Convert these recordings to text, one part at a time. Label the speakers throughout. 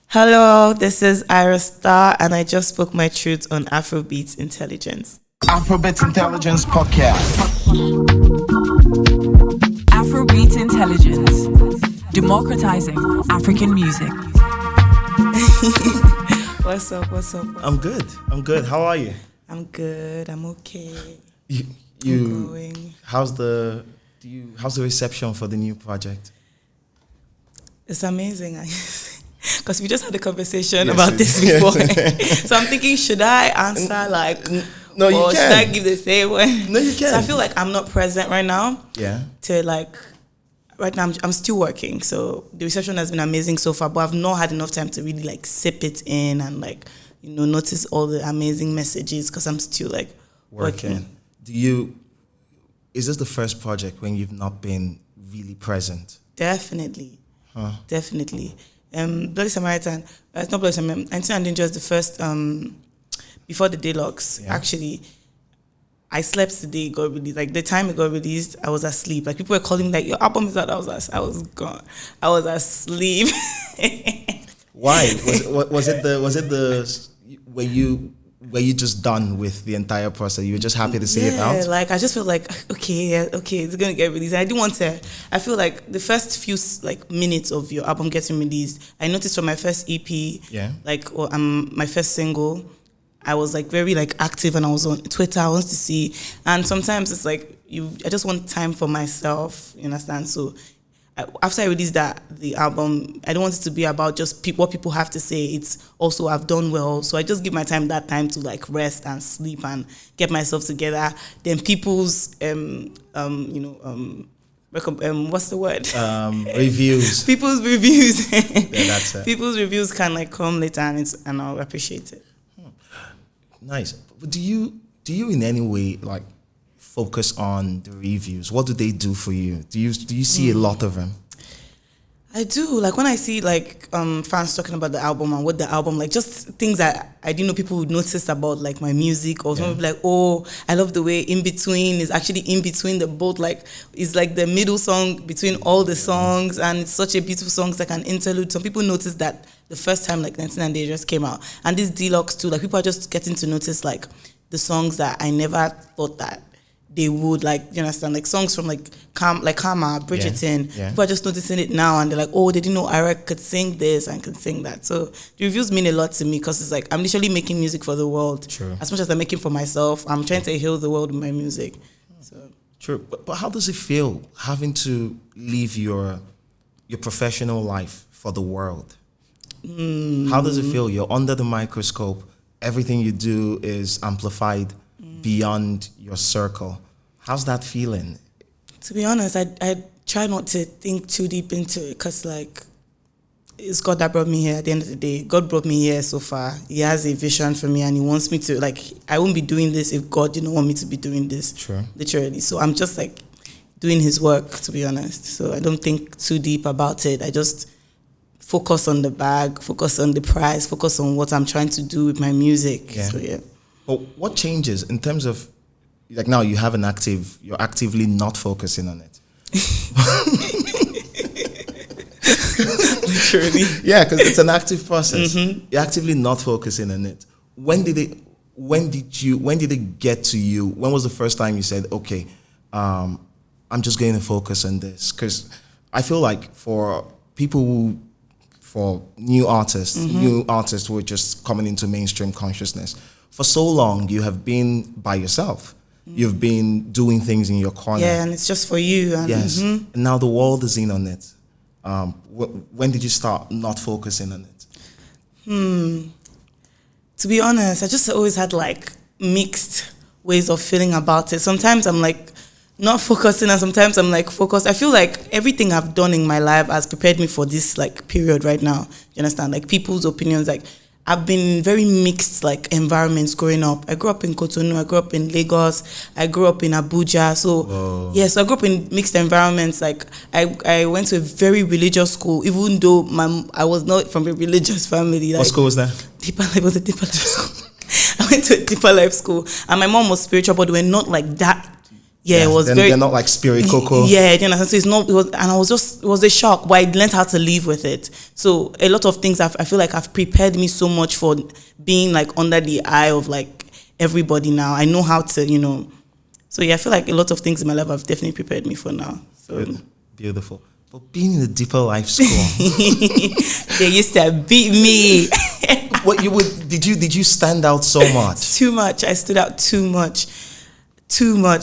Speaker 1: Hello, this is Ayra Starr, and I just spoke my truth on Afrobeats Intelligence.
Speaker 2: Afrobeats Intelligence Podcast.
Speaker 3: Afrobeats Intelligence, democratizing African music.
Speaker 1: What's up?
Speaker 4: I'm good. How are you?
Speaker 1: I'm good. I'm okay.
Speaker 4: You
Speaker 1: I'm going.
Speaker 4: How's the reception for the new project?
Speaker 1: It's amazing. Because we just had a conversation about this before. So I'm thinking, should I answer
Speaker 4: No, you
Speaker 1: or
Speaker 4: can.
Speaker 1: should I give the same one?
Speaker 4: No, you can.
Speaker 1: So I feel like I'm not present right now.
Speaker 4: Yeah.
Speaker 1: Right now I'm still working. So the reception has been amazing so far, but I've not had enough time to really sip it in and notice all the amazing messages because I'm still working.
Speaker 4: Is this the first project when you've not been really present?
Speaker 1: Definitely. Definitely. Bloody Samaritan, it's not Bloody Samaritan, and just the first, before the deluxe, actually, I slept the day it got released. The time it got released, I was asleep. People were calling me, your album is out. I was gone. I was asleep.
Speaker 4: Why? Was it the were you just done with the entire process? You were just happy to see it out?
Speaker 1: I just felt okay, it's going to get released. I didn't want to, I feel like the first few minutes of your album getting released, I noticed from my first EP, my first single, I was very active and I was on Twitter, I wanted to see, and sometimes it's I just want time for myself, you understand? So after I released the album, I don't want it to be about just what people have to say. It's also I've done well, so I just give my time that time to rest and sleep and get myself together. Then people's what's the word?
Speaker 4: Reviews.
Speaker 1: People's reviews.
Speaker 4: That's it.
Speaker 1: People's reviews can come later and I'll appreciate it.
Speaker 4: Nice. But do you in any way focus on the reviews? What do they do for you? Do you see a lot of them?
Speaker 1: I do. When I see fans talking about the album and what the album just things that I didn't know people would notice about my music, or some people oh, I love the way In Between is actually in between the both, it's the middle song between all the songs, and it's such a beautiful song. It's an interlude. Some people noticed that the first time 1990 just came out, and this deluxe too. People are just getting to notice the songs that I never thought that they would you understand, songs from Karma, Bridgerton. Yeah. People are just noticing it now, and they're oh, they didn't know Ayra could sing this and could sing that. So the reviews mean a lot to me because it's I'm literally making music for the world.
Speaker 4: True.
Speaker 1: As much as I'm making for myself, I'm trying to heal the world with my music. So
Speaker 4: true. But how does it feel having to leave your professional life for the world? How does it feel? You're under the microscope. Everything you do is amplified beyond your circle. How's that feeling?
Speaker 1: To be honest, I try not to think too deep into it because it's God that brought me here at the end of the day. God brought me here so far. He has a vision for me and he wants me to, I won't be doing this if God didn't want me to be doing this.
Speaker 4: True.
Speaker 1: Literally. So I'm just doing his work, to be honest. So I don't think too deep about it. I just focus on the bag, focus on the prize, focus on what I'm trying to do with my music.
Speaker 4: Yeah.
Speaker 1: So yeah.
Speaker 4: But what changes in terms of, now you have you're actively not focusing on it?
Speaker 1: Literally.
Speaker 4: Yeah, because it's an active process. Mm-hmm. You're actively not focusing on it. When did it get to you? When was the first time you said, okay, I'm just going to focus on this? Because I feel for people for new artists who are just coming into mainstream consciousness, for so long you have been by yourself. You've been doing things in your corner.
Speaker 1: Yeah, and it's just for you. And
Speaker 4: yes. And now the world is in on it. When did you start not focusing on it?
Speaker 1: To be honest, I just always had mixed ways of feeling about it. Sometimes I'm not focusing, and sometimes I'm focused. I feel everything I've done in my life has prepared me for this period right now. You understand? People's opinions, I've been in very mixed environments growing up. I grew up in Cotonou, I grew up in Lagos, I grew up in Abuja. So so I grew up in mixed environments. I went to a very religious school, even though I was not from a religious family.
Speaker 4: What school was that?
Speaker 1: Deeper Life was a Deeper Life school. I went to a Deeper Life school, and my mom was spiritual, but we're not that. Yeah, it was very.
Speaker 4: They're not like spirit cocoa.
Speaker 1: Yeah, you know, so it's not. It was, and it was a shock, but I learned how to live with it. So a lot of things I feel like have prepared me so much for being like under the eye of like everybody now. I know how to, you know. So yeah, I feel like a lot of things in my life have definitely prepared me for now. So
Speaker 4: beautiful. But being in the Deeper Life School,
Speaker 1: they used to beat me.
Speaker 4: What you would did you stand out so much?
Speaker 1: Too much. I stood out too much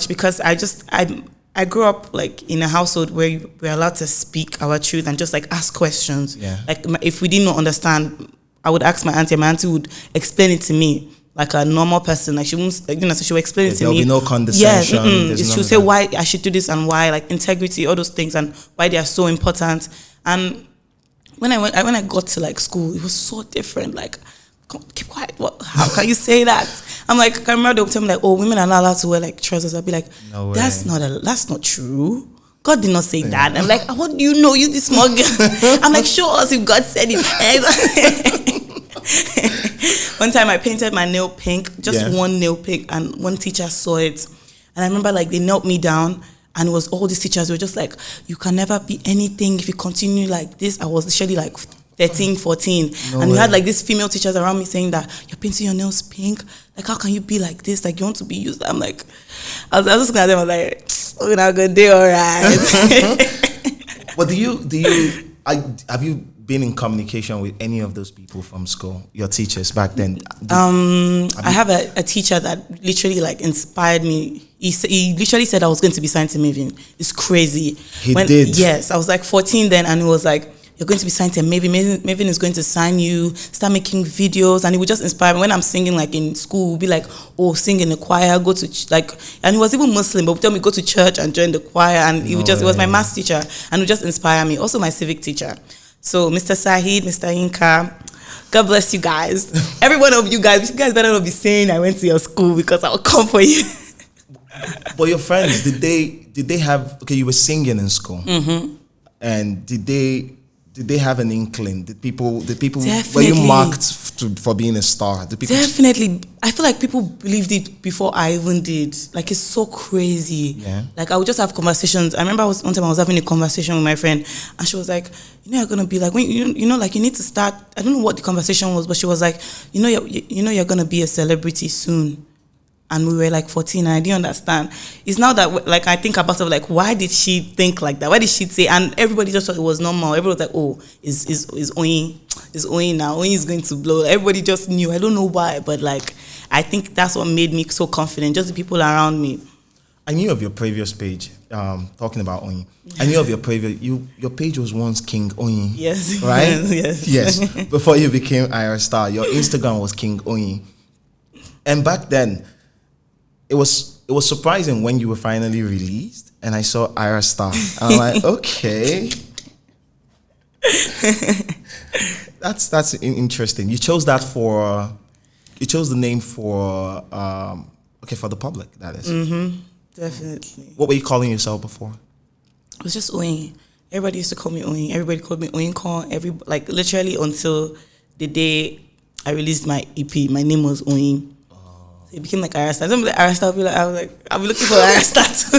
Speaker 1: because I grew up like in a household where we're allowed to speak our truth and just like ask questions.
Speaker 4: Yeah.
Speaker 1: Like if we didn't understand, I would ask my auntie. My auntie would explain it to me like a normal person. Like she won't, like, you know, so she would explain it to me.
Speaker 4: There'll be no condescension.
Speaker 1: Yeah, she'll say why I should do this and why, like integrity, all those things, and why they are so important. And when I got to like school, it was so different. Like, keep quiet. What? How can you say that? I'm like, I remember they would tell me like, oh, women are not allowed to wear like trousers. I'll be like,
Speaker 4: no way.
Speaker 1: That's not true. God did not say that. I'm like, what do you know? You this small girl. I'm like, show us if God said it. One time I painted my nail pink, just one nail pink, and one teacher saw it. And I remember like they knelt me down, and it was all these teachers were just like, you can never be anything if you continue like this. I was literally like 13, 14. And we had like these female teachers around me saying that you're painting your nails pink. Like, how can you be like this? Like, you want to be used. I'm like, I was just looking at them, I was like, we're not going to do all right.
Speaker 4: But have you been in communication with any of those people from school, your teachers back then?
Speaker 1: I have a teacher that literally like inspired me. He literally said I was going to be signed to Mavin. It's crazy.
Speaker 4: He did?
Speaker 1: Yes, I was like 14 then, and he was like, you're going to be signed to Mavin. Mavin is going to sign you. Start making videos, and he would just inspire me. When I'm singing like in school, he'd be like, "Oh, sing in the choir, go to like." And he was even Muslim, but would tell me go to church and join the choir. And he was my maths teacher, and would just inspire me. Also my civic teacher. So Mr. Sahid, Mr. Inka, God bless you guys. Every one of you guys better not be saying I went to your school because I'll come for you.
Speaker 4: But your friends, did they have? Okay, you were singing in school, and did they have an inkling? Did people
Speaker 1: Definitely.
Speaker 4: were you marked for being a star? Did people
Speaker 1: Definitely. I feel like people believed it before I even did. Like, it's so crazy.
Speaker 4: Yeah.
Speaker 1: Like, I would just have conversations. I remember one time I was having a conversation with my friend, and she was like, you know, you're gonna be like, when you know, like you need to start. I don't know what the conversation was, but she was like, you know, you're gonna be a celebrity soon. And we were like 14, and I didn't understand. It's now that like I think about it, like, why did she think like that? Why did she say? And everybody just thought it was normal. Everybody was like, oh, is Oyin now? Oyin is going to blow. Everybody just knew. I don't know why, but like I think that's what made me so confident. Just the people around me.
Speaker 4: I knew of your previous page, talking about Oyin. I knew of your previous. Your page was once King Oyin.
Speaker 1: Yes.
Speaker 4: Right.
Speaker 1: Yes.
Speaker 4: Before you became Ayra Starr, your Instagram was King Oyin, and back then. It was surprising when you were finally released, and I saw Ayra Starr. And I'm like, okay, that's interesting. You chose that you chose the name for for the public. That is
Speaker 1: Definitely.
Speaker 4: What were you calling yourself before?
Speaker 1: It was just Oyin. Everybody used to call me Oyin. Everybody called me Oyin. Like literally until the day I released my EP, my name was Oyin. It became like Ayra Starr. Somebody like Ayra Starr, I'll be looking for Ayra Starr too.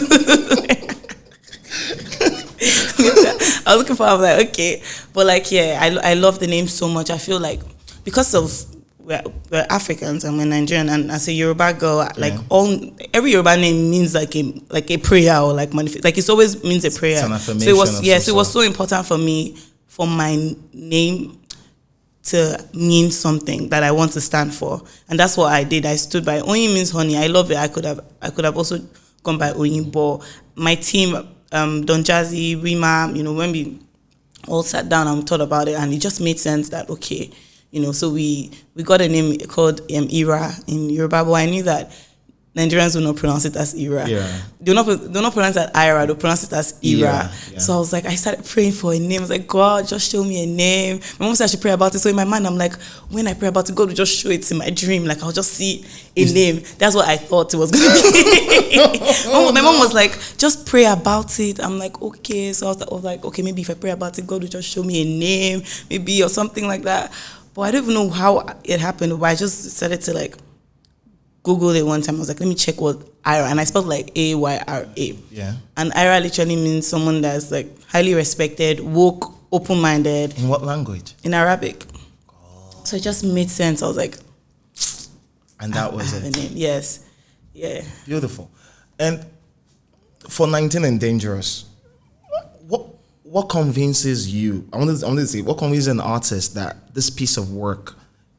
Speaker 1: I was like, okay. But like, yeah, I love the name so much. I feel like because of we're Africans and we're Nigerian, and as a Yoruba girl, like every Yoruba name means like a prayer or like manifest. Like it always means a prayer.
Speaker 4: It's an affirmation.
Speaker 1: So it was so important for me for my name to mean something that I want to stand for, and that's what I did. I stood by. Oyin means honey. I love it. I could have also gone by Oyin, but my team, Don Jazzy, Rima, you know, when we all sat down and we thought about it, and it just made sense that okay, you know, so we got a name called Ayra in Yoruba, but I knew that Nigerians will not pronounce it as Ayra.
Speaker 4: Yeah.
Speaker 1: They'll not pronounce it as Ayra, they'll pronounce it as Ayra.
Speaker 4: Yeah.
Speaker 1: So I was like, I started praying for a name. I was like, God, just show me a name. My mom said I should pray about it. So in my mind, I'm like, when I pray about it, God will just show it in my dream. Like I'll just see a name. That's what I thought it was going to be. My mom was like, just pray about it. I'm like, okay. So I was like, okay, maybe if I pray about it, God will just show me a name, maybe, or something like that. But I don't even know how it happened, but I just started to like Googled it one time. I was like, let me check what Ayra, and I spelled like Ayra.
Speaker 4: Yeah.
Speaker 1: And Ayra literally means someone that's like highly respected, woke, open-minded.
Speaker 4: In what language?
Speaker 1: In Arabic. So it just made sense. I was like,
Speaker 4: and that was
Speaker 1: I have
Speaker 4: it.
Speaker 1: a name. Yes. Yeah.
Speaker 4: Beautiful. And for 19 and Dangerous, what convinces you? I wanted to say, what convinces an artist that this piece of work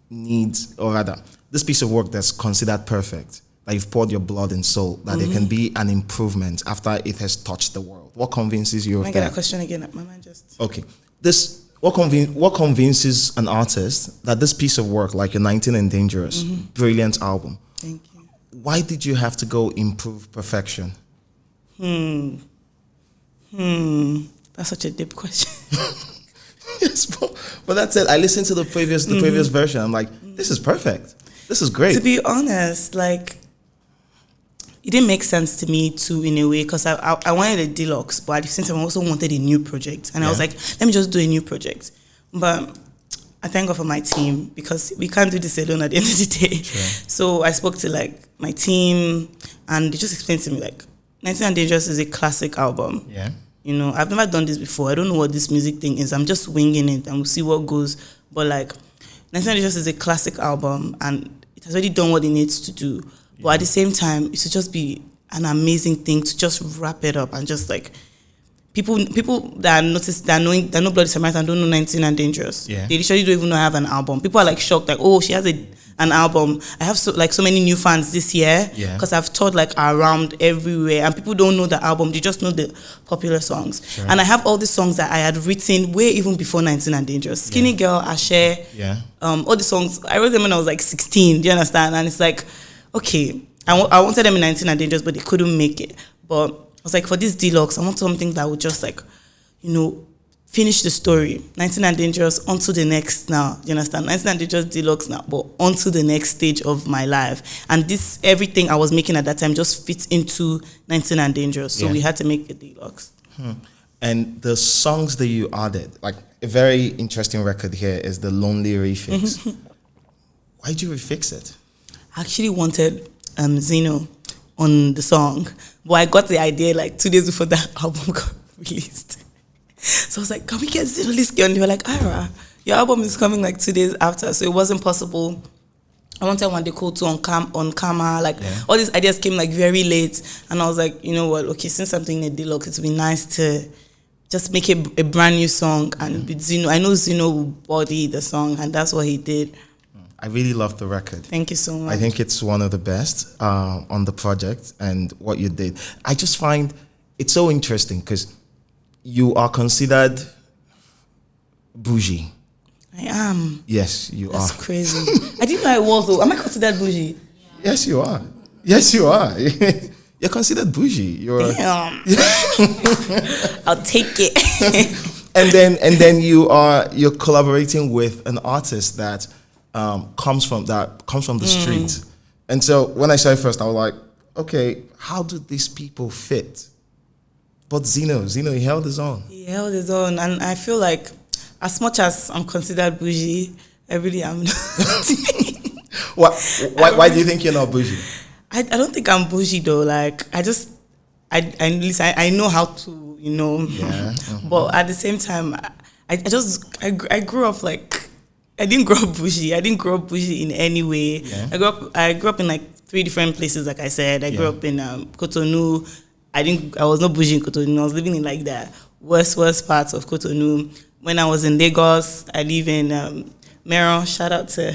Speaker 4: needs, or rather, this piece of work that's considered perfect, that you've poured your blood and soul, that there can be an improvement after it has touched the world? What convinces you of
Speaker 1: Can I
Speaker 4: that?
Speaker 1: get that question again? My mind just...
Speaker 4: Okay. What convinces an artist that this piece of work, like your 19 and Dangerous, brilliant album,
Speaker 1: Thank you.
Speaker 4: why did you have to go improve perfection?
Speaker 1: That's such a deep question.
Speaker 4: Yes, but that's it. I listened to the previous version. I'm like, this is perfect. This is great.
Speaker 1: To be honest, like, it didn't make sense to me too, in a way, because I wanted a deluxe, but at the same time I also wanted a new project, and I was like, let me just do a new project. But I thank God for my team, because we can't do this alone at the end of the day.
Speaker 4: Sure.
Speaker 1: So I spoke to like my team, and they just explained to me like, 19 and Dangerous is a classic album.
Speaker 4: Yeah.
Speaker 1: You know, I've never done this before. I don't know what this music thing is. I'm just winging it, and we'll see what goes. But like, 19 and Dangerous is a classic album, and it has already done what it needs to do. But at the same time, it should just be an amazing thing to just wrap it up, and just like people that notice that know Bloody Samaritan don't know 19 and Dangerous.
Speaker 4: Yeah.
Speaker 1: They literally don't even know I have an album. People are like shocked, like, oh, she has an album. I have so many new fans this year, because I've toured like around everywhere, and people don't know the album. They just know the popular songs.
Speaker 4: Sure.
Speaker 1: And I have all the songs that I had written way even before 19 and Dangerous. Skinny Girl, Ashe, all the songs I wrote them when I was like 16. Do you understand? And it's like, okay, I wanted them in 19 and Dangerous, but they couldn't make it. But I was like, for this deluxe, I want something that would just like, you know, finish the story. 19 and Dangerous, onto the next now. You understand? 19 and Dangerous deluxe now, but onto the next stage of my life. And this, everything I was making at that time just fits into 19 and Dangerous. So we had to make the deluxe.
Speaker 4: And the songs that you added, like a very interesting record here is the Lonely Refix. Why did you refix it?
Speaker 1: I actually wanted Zeno on the song, but I got the idea like 2 days before that album got released. So I was like, can we get Zeno Liski? And they were like, Ayra, your album is coming like 2 days after, so it wasn't possible. I wanted One Day Cold 2 on camera, like all these ideas came like very late, and I was like, you know what, okay, since I'm doing a deluxe, it would be nice to just make a brand new song, and with Zeno, I know Zeno will body the song, and that's what he did.
Speaker 4: I really love the record.
Speaker 1: Thank you so much.
Speaker 4: I think it's one of the best on the project, and what you did. I just find it so interesting because you are considered bougie.
Speaker 1: I am.
Speaker 4: Yes, you
Speaker 1: That's
Speaker 4: are.
Speaker 1: crazy. I didn't know I was though. Am I considered bougie?
Speaker 4: Yes, you are. Yes, you are. You're considered bougie. You're.
Speaker 1: Damn. I'll take it.
Speaker 4: and then you're collaborating with an artist that comes from the street. And so when I saw it first, I was like, okay, how do these people fit? But Zeno, he held his own.
Speaker 1: He held his own, and I feel like as much as I'm considered bougie, I really am not.
Speaker 4: Why do you think you're not bougie?
Speaker 1: I don't think I'm bougie though. Like I know how to, you know.
Speaker 4: Yeah.
Speaker 1: But at the same time, I grew up like, I didn't grow up bougie. I didn't grow up bougie in any way.
Speaker 4: Yeah.
Speaker 1: I grew up in like 3 different places. Like I said, I grew up in Cotonou. I was not bougie in Cotonou. I was living in like the worst parts of Cotonou. When I was in Lagos, I live in Meron. Shout out to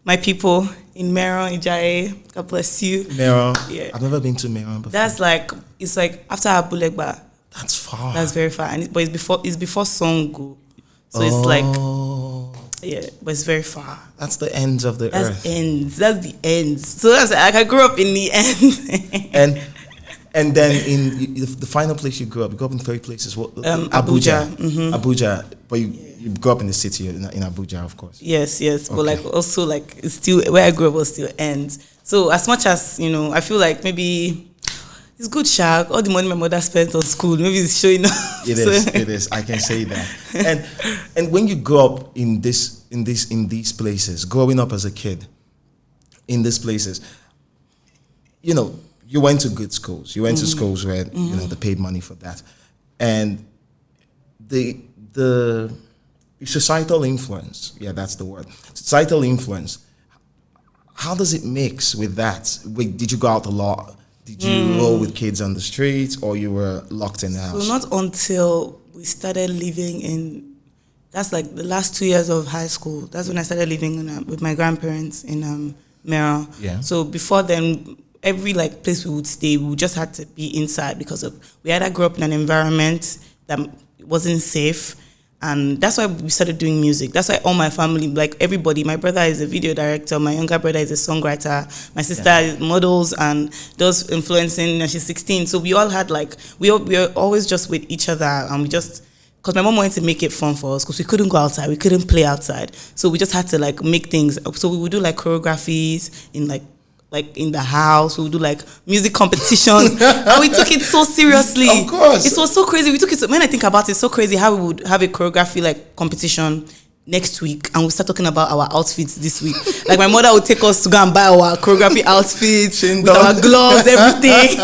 Speaker 1: my people in Meron, Ijaye. God bless you.
Speaker 4: Meron.
Speaker 1: Yeah.
Speaker 4: I've never been to Meron before.
Speaker 1: That's like, it's like after Abulegba.
Speaker 4: That's far.
Speaker 1: That's very far. But it's before Songo. So it's like, yeah, but it's very far.
Speaker 4: That's the ends of the earth.
Speaker 1: That's the ends. So that's like, I grew up in the end.
Speaker 4: And then in the final place you grew up in 3 places. What?
Speaker 1: Abuja. Mm-hmm.
Speaker 4: Abuja. But you grew up in the city in Abuja, of course.
Speaker 1: Yes. But like also like it's still where I grew up was still ends. So as much as, you know, I feel like maybe it's good, Shaq. All the money my mother spent on school, maybe it's showing up.
Speaker 4: It is. I can say that. And when you grow up in these places, growing up as a kid in these places, you went to good schools. You went to schools where they paid money for that, and the societal influence. Yeah, that's the word. Societal influence. How does it mix with that? Did you go out a lot? Did you roll with kids on the streets, or you were locked in the house?
Speaker 1: So not until we started living in, that's like the last 2 years of high school. That's when I started living with my grandparents in Mera.
Speaker 4: Yeah.
Speaker 1: So before then, every like place we would stay, we just had to be inside because we either grew up in an environment that wasn't safe. And that's why we started doing music. That's why all my family, like everybody, my brother is a video director, my younger brother is a songwriter, my sister is models and does influencing, and she's 16. So we all had like, we were always just with each other, and we just, because my mom wanted to make it fun for us, because we couldn't go outside, we couldn't play outside. So we just had to like make things. So we would do like choreographies in like in the house. We would do like music competitions, and we took it so seriously.
Speaker 4: Of course,
Speaker 1: it was so crazy. We took it. When I think about it, it's so crazy how we would have a choreography like competition next week, and we start talking about our outfits this week. Like my mother would take us to go and buy our choreography outfits with our gloves, everything,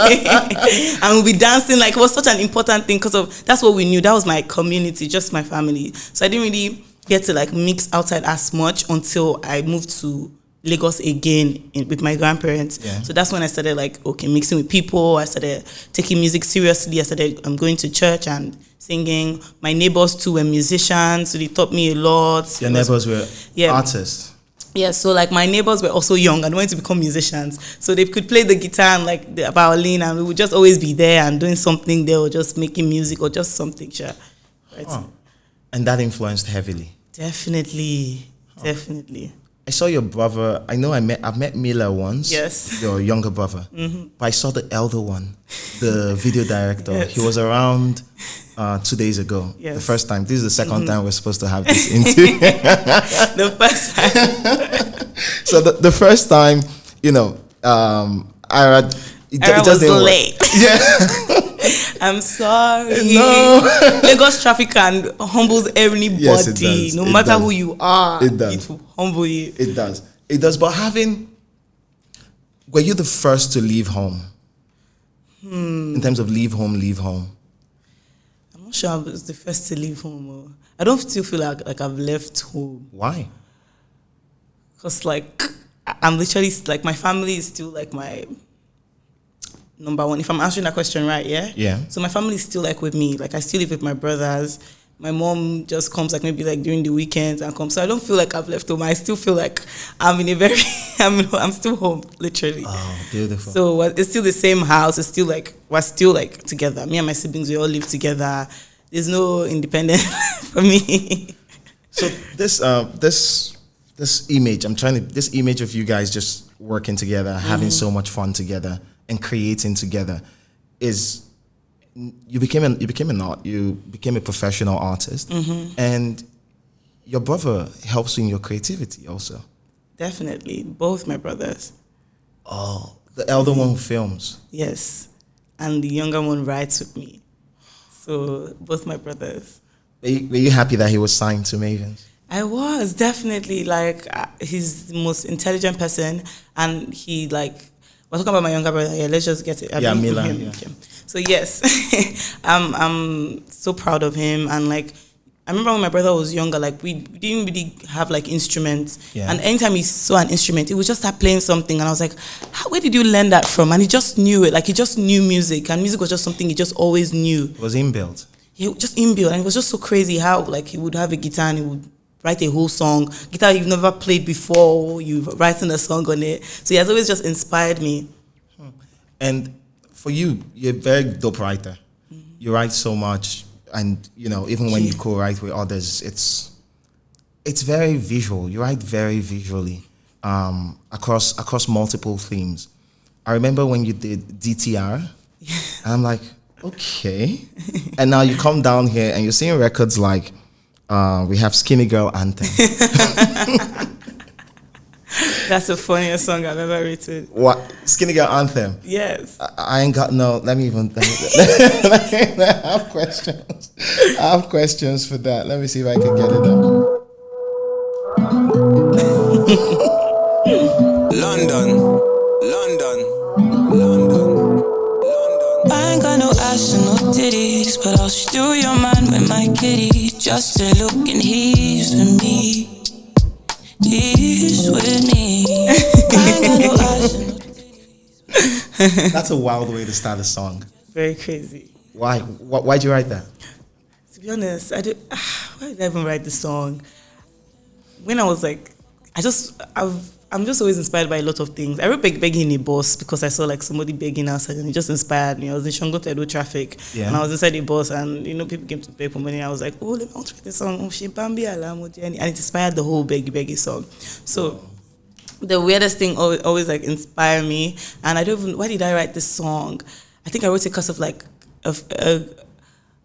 Speaker 1: and we'll be dancing. Like it was such an important thing because that's what we knew. That was my community, just my family. So I didn't really get to like mix outside as much until I moved to Lagos again with my grandparents.
Speaker 4: Yeah.
Speaker 1: So that's when I started like, mixing with people. I started taking music seriously. I started going to church and singing. My neighbors too were musicians, so they taught me a lot.
Speaker 4: Your neighbors were artists.
Speaker 1: Yeah, so like my neighbors were also young and wanted to become musicians. So they could play the guitar and like the violin, and we would just always be there and doing something there, or just making music or just something. Sure. Right.
Speaker 4: Huh. And that influenced heavily.
Speaker 1: Definitely.
Speaker 4: I saw your brother. I've met Mila once.
Speaker 1: Yes.
Speaker 4: Your younger brother. Mm-hmm. But I saw the elder one, the video director. Yes. He was around 2 days ago. Yes. The first time. This is the second time we're supposed to have this interview.
Speaker 1: The first time.
Speaker 4: So the first time, Ayra
Speaker 1: was late.
Speaker 4: Yeah.
Speaker 1: I'm sorry.
Speaker 4: No.
Speaker 1: Lagos traffic humbles everybody.
Speaker 4: Yes, it does.
Speaker 1: No matter who you are,
Speaker 4: it does.
Speaker 1: It will humble you.
Speaker 4: It does. But were you the first to leave home? In terms of leave home?
Speaker 1: I'm not sure I was the first to leave home. I don't still feel like I've left home.
Speaker 4: Why?
Speaker 1: Because like I'm literally like, my family is still like my number one, if I'm answering that question right, yeah?
Speaker 4: Yeah.
Speaker 1: So my family is still like with me. Like I still live with my brothers. My mom just comes like maybe like during the weekends and comes. So I don't feel like I've left home. I still feel like I'm in a very, I'm still home, literally.
Speaker 4: Oh, beautiful.
Speaker 1: So it's still the same house. It's still like, we're still like together. Me and my siblings, we all live together. There's no independence for me.
Speaker 4: So this image, this image of you guys just working together, having so much fun together, and creating together, is you became a professional artist, and your brother helps you in your creativity also.
Speaker 1: Definitely, both my brothers.
Speaker 4: Oh, the elder one who films.
Speaker 1: Yes, and the younger one writes with me. So both my brothers.
Speaker 4: Were you happy that he was signed to Mavins?
Speaker 1: I was definitely like, he's the most intelligent person, and he like. We're talking about my younger brother. Yeah, let's just get it.
Speaker 4: Mila.
Speaker 1: Yeah. Okay. So yes, I'm so proud of him. And like, I remember when my brother was younger, like we didn't really have like instruments. Yeah. And anytime he saw an instrument, he would just start playing something. And I was like, where did you learn that from? And he just knew it. Like he just knew music, and music was just something he just always knew.
Speaker 4: It was inbuilt.
Speaker 1: He just inbuilt, and it was just so crazy how like he would have a guitar and he would write a whole song, guitar you've never played before, you're writing a song on it. So he has always just inspired me.
Speaker 4: And for you, you're a very dope writer. You write so much, and even when you co-write with others, it's very visual. You write very visually, across multiple themes. I remember when you did DTR, and I'm like, okay. And now you come down here and you're seeing records like, we have Skinny Girl Anthem.
Speaker 1: That's the funniest song I've ever written.
Speaker 4: What? Skinny Girl Anthem?
Speaker 1: Yes.
Speaker 4: I ain't got no, let me even think. I have questions. I have questions for that. Let me see if I can get it up.
Speaker 5: London. but I'll steal your mind with my kitty. Just a look and he's with me. He's with me. I ain't got no eyes and no titties.
Speaker 4: That's a wild way to start a song.
Speaker 1: Very crazy.
Speaker 4: Why? Why'd you write that?
Speaker 1: To be honest, why did I even write the song? When I was like, I'm just always inspired by a lot of things. I wrote begging a bus because I saw like somebody begging outside and it just inspired me. I was in Shangotedo traffic and I was inside the bus and people came to beg for money. I was like, let me write the song. Oh, she Bambi Alamo Jenny, and it inspired the whole beggy song. So the weirdest thing always like inspire me. And I don't even, why did I write this song? I think I wrote it because of like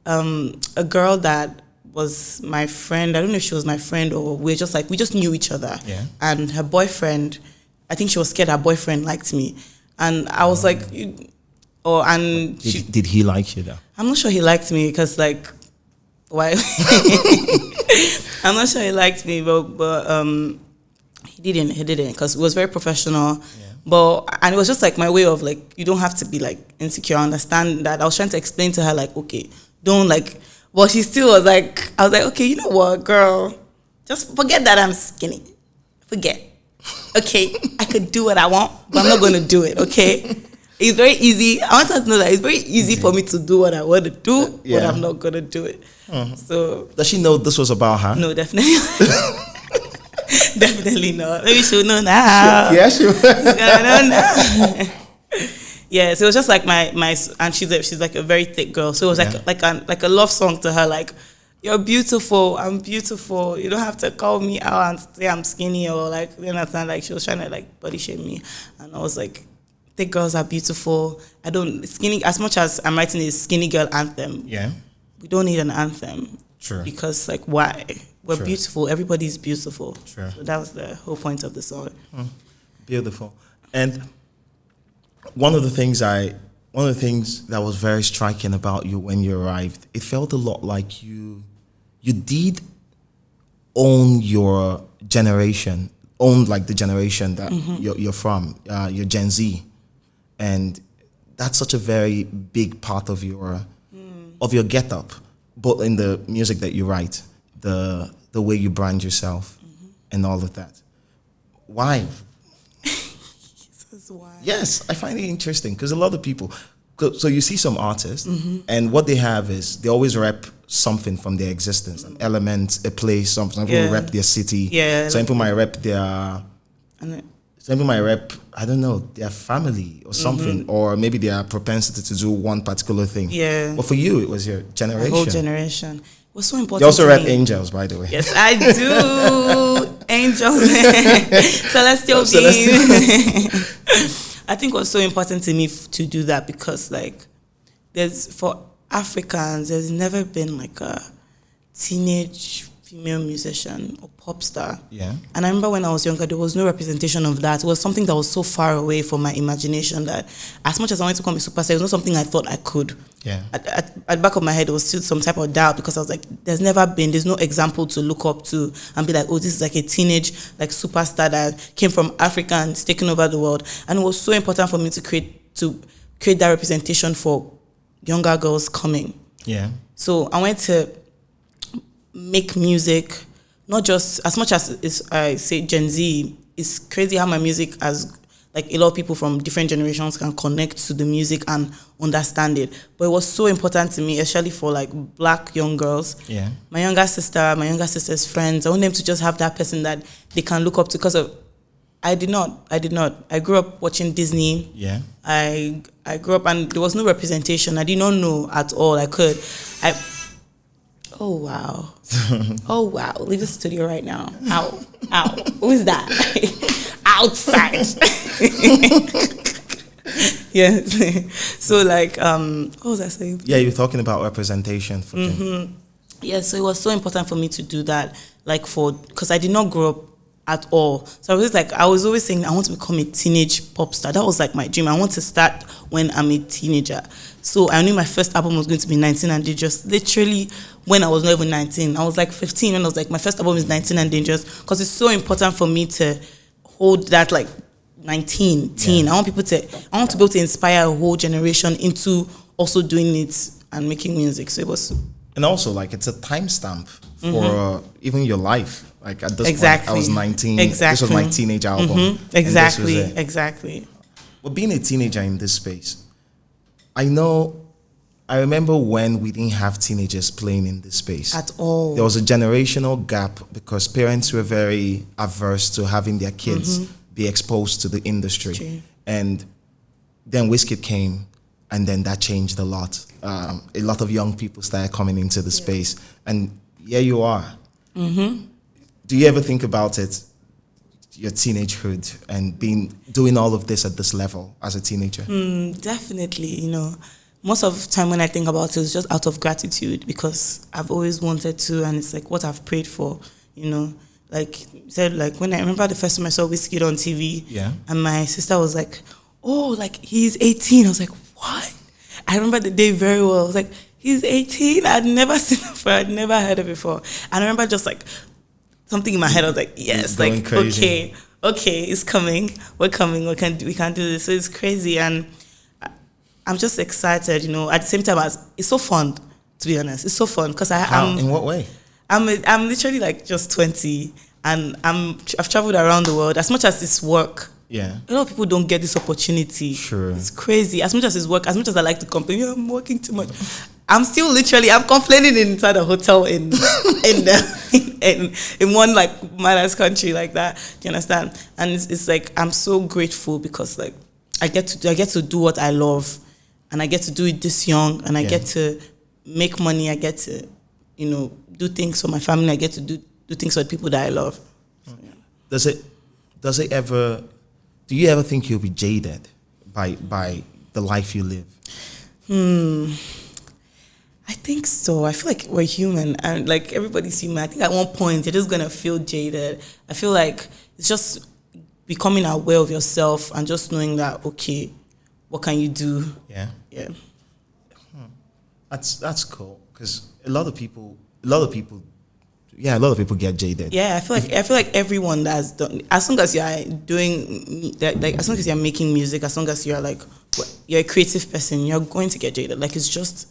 Speaker 1: a girl that was my friend. I don't know if she was my friend or we just knew each other. Yeah. And her boyfriend, I think she was scared her boyfriend liked me. And I was like, did
Speaker 4: he like you though?
Speaker 1: I'm not sure he liked me because like, why? I'm not sure he liked me, but he didn't because it was very professional. Yeah. And it was just like my way of like, you don't have to be like insecure. I understand that. I was trying to explain to her like, okay, don't like. But she still was like, I was like, okay, you know what, girl? Just forget that I'm skinny. Forget. Okay, I could do what I want, but I'm not going to do it, okay? It's very easy. I want her to know that it's very easy for me to do what I want to do, but I'm not going to do it. Mm-hmm. So,
Speaker 4: does she know this was about her?
Speaker 1: No, definitely definitely not. Maybe she'll know now.
Speaker 4: Yeah, she will.
Speaker 1: I don't know. Yeah, so it was just like my and she's like a very thick girl. So it was like a love song to her, like, you're beautiful, I'm beautiful. You don't have to call me out and say I'm skinny or like, you understand? Like she was trying to like body shame me, and I was like, thick girls are beautiful. I don't skinny as much as I'm writing a skinny girl anthem. Yeah, we don't need an anthem. True. Because like why? We're beautiful. Everybody's beautiful. True. So that was the whole point of the song.
Speaker 4: Beautiful. And one of the things that was very striking about you when you arrived, it felt a lot like you did own your generation, owned like the generation that you're from, you're Gen Z, and that's such a very big part of your get-up, both in the music that you write, the way you brand yourself, and all of that. Why?
Speaker 1: Why?
Speaker 4: Yes, I find it interesting because a lot of people, so you see some artists and what they have is they always rep something from their existence, an element, a place, something. Some people rep their city. Yeah. Some people might rep their, some people might rep, I don't know, their family or something, or maybe their propensity to do one particular thing. Yeah. But for you, it was your generation.
Speaker 1: The whole generation. It was so important.
Speaker 4: You also rep angels, by the way.
Speaker 1: Yes, I do. Angels. Celestial beings. I think it was so important to me to do that because like for Africans, there's never been like a teenage female musician or pop star. Yeah. And I remember when I was younger, there was no representation of that. It was something that was so far away from my imagination that as much as I wanted to become a superstar, it was not something I thought I could. Yeah. At the back of my head, there was still some type of doubt because I was like, there's no example to look up to and be like, oh, this is like a teenage like superstar that came from Africa and is taking over the world. And it was so important for me to create that representation for younger girls coming. Yeah. So I went to make music, not just as much as I say Gen Z. It's crazy how my music, as like a lot of people from different generations, can connect to the music and understand it. But it was so important to me, especially for like black young girls. Yeah. My younger sister's friends. I want them to just have that person that they can look up to. Because I did not. I grew up watching Disney. Yeah. I grew up and there was no representation. I did not know at all. Oh, wow. Oh, wow. Leave the studio right now. Ow. Who is that? Outside. Yes. So, like, what was I saying?
Speaker 4: Yeah, you're talking about representation. For
Speaker 1: Yeah, so it was so important for me to do that, like, because I did not grow up at all. So I was always saying I want to become a teenage pop star. That was like my dream. I want to start when I'm a teenager. So I knew my first album was going to be 19 and Dangerous. Literally when I was not even 19. I was like 15 and I was like, my first album is 19 and Dangerous, because it's so important for me to hold that like 19, teen. Yeah. I want to be able to inspire a whole generation into also doing it and making music. So it was.
Speaker 4: And also, like, it's a timestamp for even your life. Like, at this
Speaker 1: Exactly.
Speaker 4: point, I was 19.
Speaker 1: Exactly.
Speaker 4: This was my teenage album. and
Speaker 1: Exactly.
Speaker 4: this was it.
Speaker 1: Exactly.
Speaker 4: But being a teenager in this space, I remember when we didn't have teenagers playing in this space.
Speaker 1: At all.
Speaker 4: There was a generational gap because parents were very averse to having their kids be exposed to the industry.
Speaker 1: True.
Speaker 4: And then Wizkid came, and then that changed a lot. A lot of young people started coming into the space. And here you are. Do you ever think about it, your teenagehood, and doing all of this at this level as a teenager?
Speaker 1: Definitely, most of the time when I think about it, it's just out of gratitude because I've always wanted to, and it's like what I've prayed for, Like you said, like when I remember the first time I saw Wizkid on TV, and my sister was like, "Oh, like he's 18." I was like, "What?" I remember the day very well. I was like, "He's 18." I'd never seen it before. I'd never heard it before. And I remember just like something in my head. I was like, "Yes, like
Speaker 4: crazy.
Speaker 1: okay, it's coming. We're coming. We can do this." So it's crazy, and I'm just excited. At the same time, it's so fun. To be honest, it's so fun because
Speaker 4: In what way?
Speaker 1: I'm literally like just 20, and I've traveled around the world. As much as it's work, a lot of people don't get this opportunity.
Speaker 4: Sure,
Speaker 1: it's crazy. As much as it's work, as much as I like to complain, I'm working too much. I'm still I'm complaining inside a hotel in one like mother's country like that. Do you understand? And it's like I'm so grateful because like I get to do what I love, and I get to do it this young, and I get to make money. I get to do things for my family. I get to do things for the people that I love. So, do you ever think you'll be jaded by the life you live? I think so. I feel like we're human, and like everybody's human. I think at one point you're just gonna feel jaded. I feel like it's just becoming aware of yourself and just knowing that, okay, what can you do?
Speaker 4: Yeah. That's cool because a lot of people get jaded.
Speaker 1: Yeah, I feel like everyone that's done, as long as you are doing that, like as long as you're making music, as long as you're like you're a creative person, you're going to get jaded. Like it's just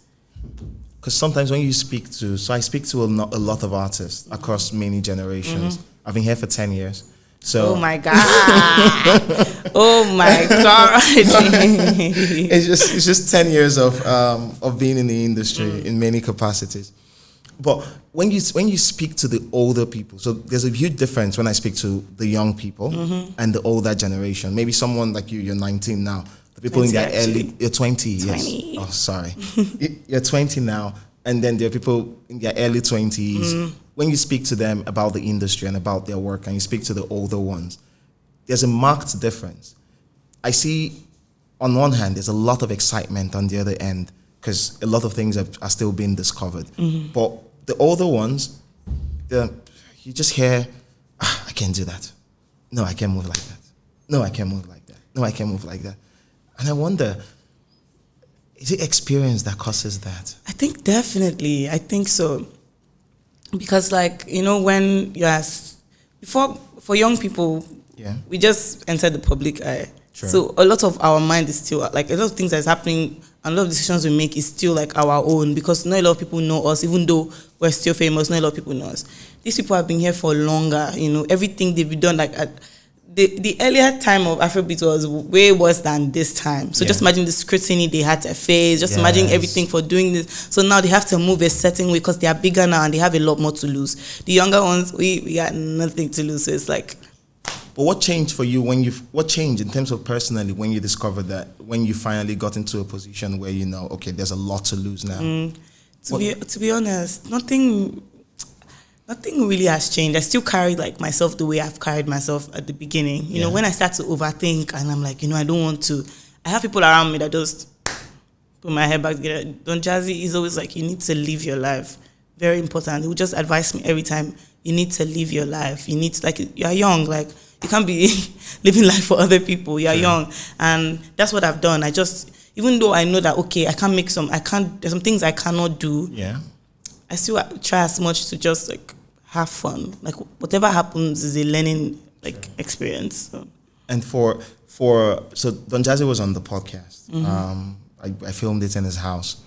Speaker 4: because sometimes when you speak to, I speak to a lot of artists across many generations. I've been here for 10 years. So
Speaker 1: oh my god, oh my god!
Speaker 4: it's just 10 years of being in the industry in many capacities. But when you speak to the older people, so there's a huge difference when I speak to the young people and the older generation. Maybe someone like you're 19 now. The people in their you're 20, yes. Oh, sorry. You're 20 now, and then there are people in their early 20s. When you speak to them about the industry and about their work, and you speak to the older ones, there's a marked difference. I see, on one hand, there's a lot of excitement on the other end because a lot of things are still being discovered. But the older ones, you just hear, I can't do that. No, I can't move like that. No, I can't move like that. No, I can't move like that. And I wonder, is it experience that causes that?
Speaker 1: I think definitely. I think so. Because like, when for young people, we just enter the public eye.
Speaker 4: Sure.
Speaker 1: So a lot of our mind is still like a lot of things that's happening, and a lot of decisions we make is still like our own because not a lot of people know us, even though we're still famous, not a lot of people know us. These people have been here for longer, everything they've done like the earlier time of Afrobeats was way worse than this time. So just imagine the scrutiny they had to face. Just imagine everything for doing this. So now they have to move a certain way because they are bigger now and they have a lot more to lose. The younger ones, we got nothing to lose. So it's like.
Speaker 4: But what changed for you what changed in terms of personally when you discovered that, when you finally got into a position where okay, there's a lot to lose now?
Speaker 1: To be honest, nothing really has changed. I still carry like myself the way I've carried myself at the beginning. When I start to overthink and I'm like, I don't want to. I have people around me that just put my head back together. Don Jazzy is always like, you need to live your life. Very important. He would just advise me every time, you need to live your life. You need to, like, you're young. Like, you can't be living life for other people. You're young. And that's what I've done. Even though I know that, okay, there's some things I cannot do.
Speaker 4: Yeah.
Speaker 1: I still try as much to just like have fun. Like whatever happens is a learning experience. So.
Speaker 4: And so Don Jazzy was on the podcast. I filmed it in his house,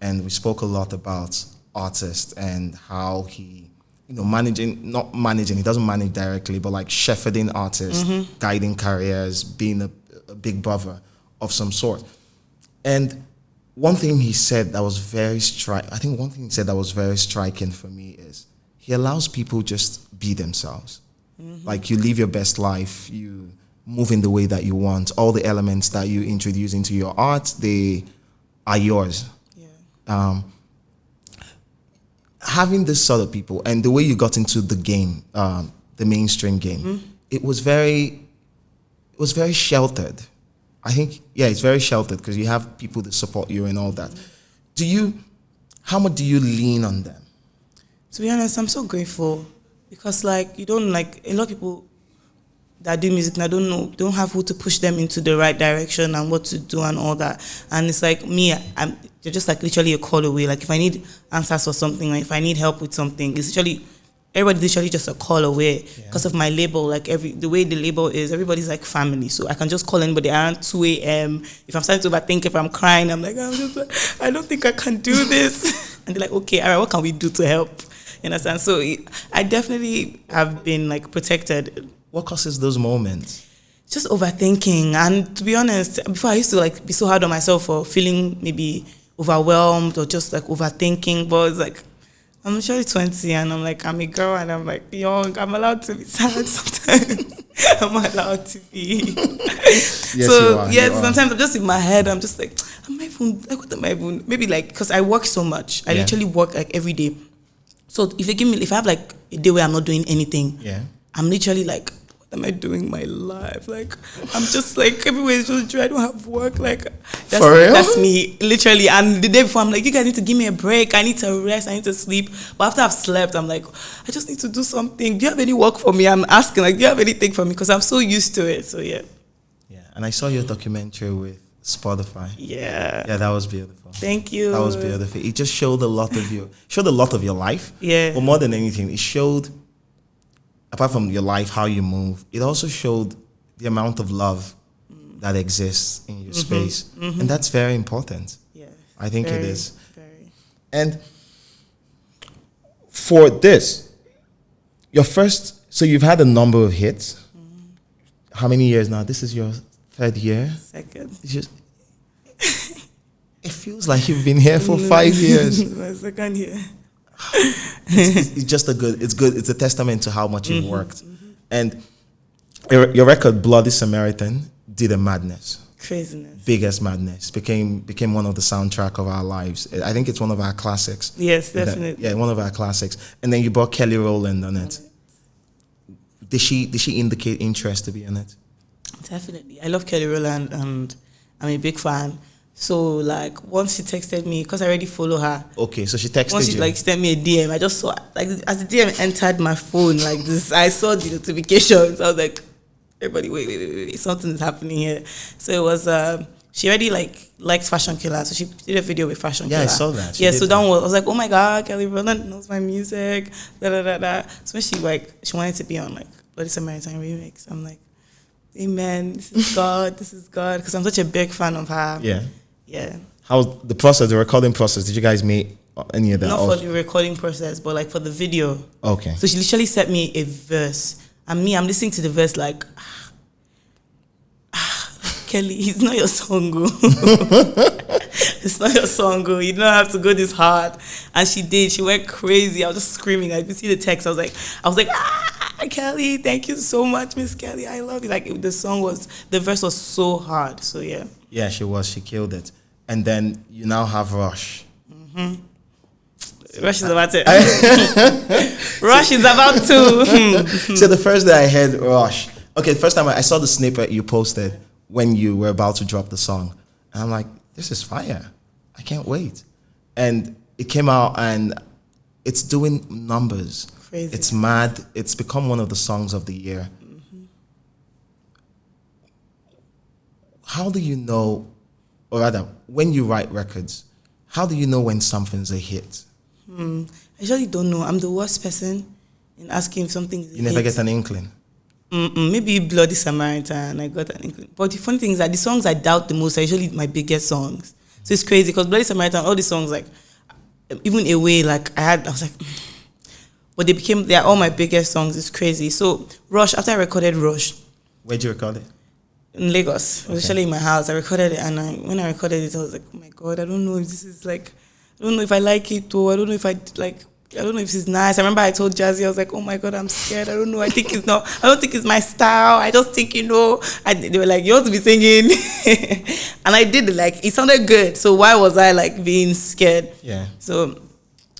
Speaker 4: and we spoke a lot about artists and how he, he doesn't manage directly, but like shepherding artists, guiding careers, being a big brother of some sort. And one thing he said that was very striking for me is he allows people just be themselves. Like you live your best life, you move in the way that you want. All the elements that you introduce into your art, they are yours. Yeah. Having this sort of people and the way you got into the game, the mainstream game, it was very sheltered. I think, it's very sheltered because you have people that support you and all that. How much do you lean on them?
Speaker 1: To be honest, I'm so grateful because like you don't like a lot of people that do music now don't have who to push them into the right direction and what to do and all that. And it's like me, they're just like literally a call away. Like if I need answers for something or if I need help with something, it's literally everybody's literally just a call away because of my label. Like the way the label is, everybody's like family. So I can just call anybody around 2 a.m. If I'm starting to overthink, if I'm crying, I'm like, I don't think I can do this. And they're like, okay, all right, what can we do to help? You understand? So I definitely have been like protected.
Speaker 4: What causes those moments?
Speaker 1: Just overthinking. And to be honest, before I used to like be so hard on myself for feeling maybe overwhelmed or just like overthinking. But it's like, I'm literally 20 and I'm like, I'm a girl and I'm like young. I'm allowed to be sad sometimes. I'm allowed to be. Sometimes I'm just in my head. I'm just like, what am I even? Maybe like, because I work so much. I literally work like every day. So if I have like a day where I'm not doing anything, I'm literally like, what am I doing in my life? Like, I'm just like, everywhere is just dry. I don't have work. Like, that's me, literally. And the day before, I'm like, you guys need to give me a break. I need to rest. I need to sleep. But after I've slept, I'm like, I just need to do something. Do you have any work for me? I'm asking, like, do you have anything for me? Because I'm so used to it. So, yeah.
Speaker 4: Yeah. And I saw your documentary with Spotify.
Speaker 1: Yeah.
Speaker 4: Yeah, that was beautiful.
Speaker 1: Thank you.
Speaker 4: That was beautiful. It just showed a lot of your life.
Speaker 1: Yeah.
Speaker 4: But more than anything, it showed, apart from your life, how you move, it also showed the amount of love that exists in your space. And that's very important. Yeah. I think it is. Very. And for this, so you've had a number of hits. How many years now? This is your third year?
Speaker 1: Second.
Speaker 4: It feels like you've been here for 5 years.
Speaker 1: My second year.
Speaker 4: It's just it's good. It's a testament to how much you've worked. And your record, Bloody Samaritan, did a madness.
Speaker 1: Craziness.
Speaker 4: Biggest madness. Became one of the soundtrack of our lives. I think it's one of our classics.
Speaker 1: Yes, definitely.
Speaker 4: One of our classics. And then you brought Kelly Rowland on it. Did she indicate interest to be on it?
Speaker 1: Definitely. I love Kelly Rowland and I'm a big fan. So, like, once she texted me, because I already follow her.
Speaker 4: Okay, so she texted you.
Speaker 1: Once she, like, sent me a DM, I just saw, like, as the DM entered my phone, like this, I saw the notifications. I was like, everybody, wait, something is happening here. So it was, she already, like, likes Fashion Killer. So she did a video with Fashion Killer.
Speaker 4: Yeah, I saw that.
Speaker 1: So that was, I was like, oh my God, Kelly Rowland knows my music, So when she wanted to be on, like, Bloody Samaritan remix, I'm like, amen, this is God, because I'm such a big fan of her.
Speaker 4: Yeah.
Speaker 1: Yeah.
Speaker 4: How the recording process? Did you guys meet any of that?
Speaker 1: Not for the recording process, but like for the video.
Speaker 4: Okay.
Speaker 1: So she literally sent me a verse, and I'm listening to the verse like, Kelly, it's not your song, go. It's not your song, go. You don't have to go this hard. And she did. She went crazy. I was just screaming. Like, you see the text. I was like, Kelly, thank you so much, Miss Kelly. I love you. Like the verse was so hard. So yeah.
Speaker 4: Yeah, she was. She killed it. And then you now have Rush.
Speaker 1: Rush is about to. Rush is about to.
Speaker 4: So the first day I heard Rush. Okay, the first time I saw the snippet you posted when you were about to drop the song. And I'm like, this is fire. I can't wait. And it came out and it's doing numbers.
Speaker 1: Crazy.
Speaker 4: It's mad. It's become one of the songs of the year. How do you know, or rather, when you write records, how do you know when something's a hit?
Speaker 1: I actually don't know. I'm the worst person in asking if something is a hit.
Speaker 4: You never get an inkling?
Speaker 1: Maybe Bloody Samaritan, I got an inkling. But the funny thing is that the songs I doubt the most are usually my biggest songs. So it's crazy because Bloody Samaritan, all these songs, like, even Away, like, I was like, but they're all my biggest songs. It's crazy. So Rush, after I recorded Rush.
Speaker 4: Where'd you record it?
Speaker 1: In Lagos. It was actually in my house. I recorded it, and when I recorded it, I was like, oh my God, I don't know if this is like, I don't know if I like it, or I don't know if I don't know if it's nice. I remember I told Jazzy, I was like, oh my God, I'm scared. I don't know. I don't think it's my style. I just think, they were like, you ought to be singing. And I did it, like, it sounded good. So why was I like being scared?
Speaker 4: Yeah.
Speaker 1: So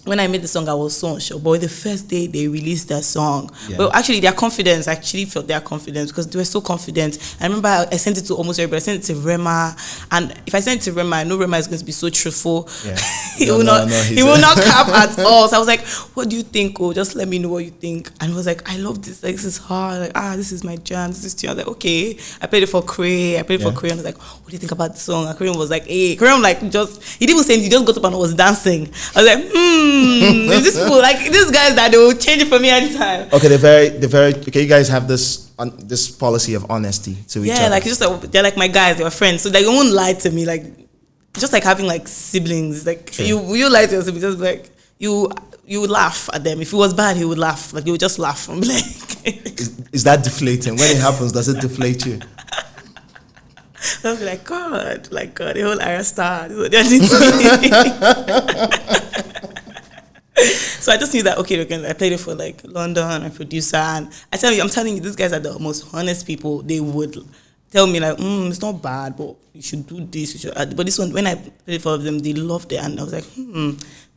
Speaker 1: when I made the song, I was so unsure. But the first day they released that song, well, actually their confidence, I actually felt their confidence because they were so confident. I remember I sent it to almost everybody. I sent it to Rema, and if I send it to Rema, I know Rema is going to be so truthful. Yeah. he will not cap at all. So I was like, "What do you think? Oh, just let me know what you think." And he was like, "I love this. Like, this is hard. Like, this is my jam. This is too." I was like, "Okay." I played it for Cray. And I was like, "What do you think about the song?" And Cray was like, "Hey." Cray like he didn't even say anything. He just got up and was dancing. I was like, these people, like these guys that they will change it for me anytime. Okay,
Speaker 4: you guys have this policy of honesty to each other.
Speaker 1: Yeah, like it's just like they're like my guys, they were friends, so they won't lie to me. Like just like having like siblings. Like you lie to your siblings, just like you would laugh at them. If it was bad, he would laugh. Like he would just laugh and be like
Speaker 4: is that deflating? When it happens, does it deflate you?
Speaker 1: I'll be like, God, the whole Ayra Starr. So I just knew that, okay, I played it for like London, a producer, and I'm telling you, these guys are the most honest people. They would tell me like, it's not bad, but you should do this. But this one, when I played it for them, they loved it, and I was like,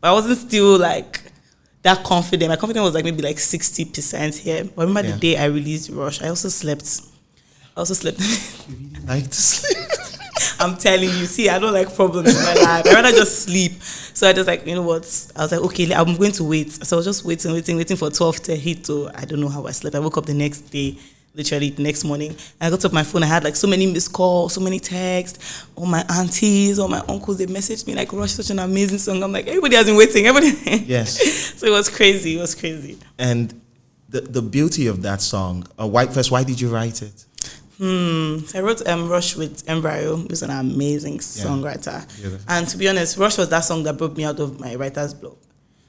Speaker 1: But I wasn't still like that confident. My confidence was like maybe like 60% here. But I remember the day I released Rush, I also slept. You
Speaker 4: really like to sleep?
Speaker 1: I'm telling you, see, I don't like problems in my life. I rather just sleep. So I just like, you know what? I was like, okay, I'm going to wait. So I was just waiting for 12 to hit. So I don't know how I slept. I woke up the next day, literally the next morning. I got up my phone. I had like so many missed calls, so many texts. All my aunties, all my uncles, they messaged me like, Rush, such an amazing song. I'm like, everybody has been waiting.
Speaker 4: Yes.
Speaker 1: So it was crazy.
Speaker 4: And the beauty of that song, why did you write it?
Speaker 1: So I wrote Rush with Embryo, who's an amazing songwriter. And to be honest, Rush was that song that brought me out of my writer's block.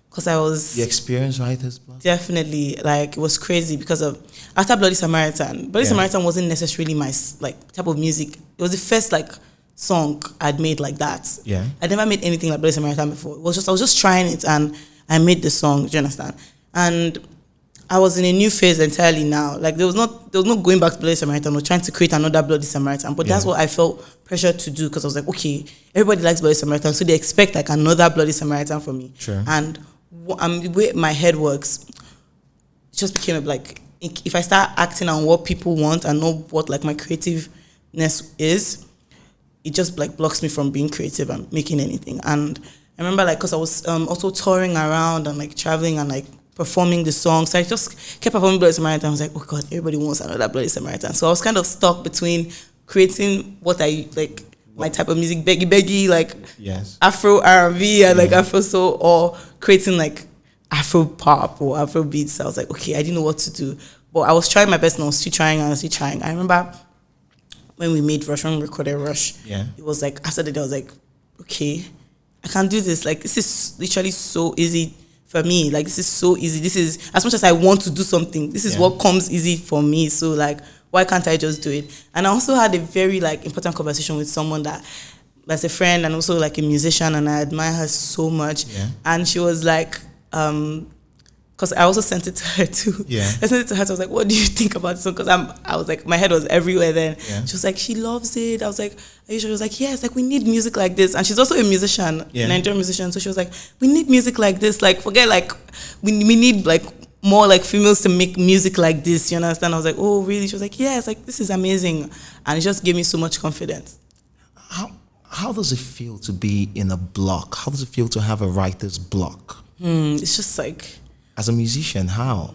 Speaker 1: Because I was...
Speaker 4: The experienced writer's block?
Speaker 1: Definitely. Like, it was crazy because of... After Bloody Samaritan, Samaritan wasn't necessarily my like type of music. It was the first like song I'd made like that. Yeah. I'd never made anything like Bloody Samaritan before. I was just trying it and I made the song, do you understand? And I was in a new phase entirely now. Like there was no going back to Bloody Samaritan or trying to create another Bloody Samaritan. But that's what I felt pressured to do because I was like, okay, everybody likes Bloody Samaritan, so they expect like another Bloody Samaritan from me. Sure. And the way my head works, it just became like if I start acting on what people want and know what like my creativeness is, it just like blocks me from being creative and making anything. And I remember like because I was also touring around and like traveling and like performing the song. So I just kept performing Bloody Samaritan. I was like, oh God, everybody wants another Bloody Samaritan. So I was kind of stuck between creating what I like, my type of music, beggy, like Afro R&B and like Afro soul, or creating like Afro pop or Afro beats. So I was like, okay, I didn't know what to do. But I was trying my best and I was still trying. I remember when we recorded Rush, it was like, after that I was like, okay, I can do this. Like, this is literally so easy for me. Like, this is so easy. This is, as much as I want to do something, this is what comes easy for me. So, like, why can't I just do it? And I also had a very, like, important conversation with someone that's a friend and also, like, a musician, and I admire her so much. Yeah. And she was like, because I also sent it to her too. Yeah. I sent it to her. So I was like, what do you think about this song? Because I was like, my head was everywhere then. Yeah. She was like, she loves it. I was like, are you sure? She was like, yes, like we need music like this. And she's also a musician, a Nigerian musician. So she was like, we need music like this. Like, forget like, we need like more like females to make music like this. You understand? I was like, oh, really? She was like, yes, like this is amazing. And it just gave me so much confidence.
Speaker 4: How does it feel to be in a block? How does it feel to have a writer's block?
Speaker 1: It's just like...
Speaker 4: As a musician, how?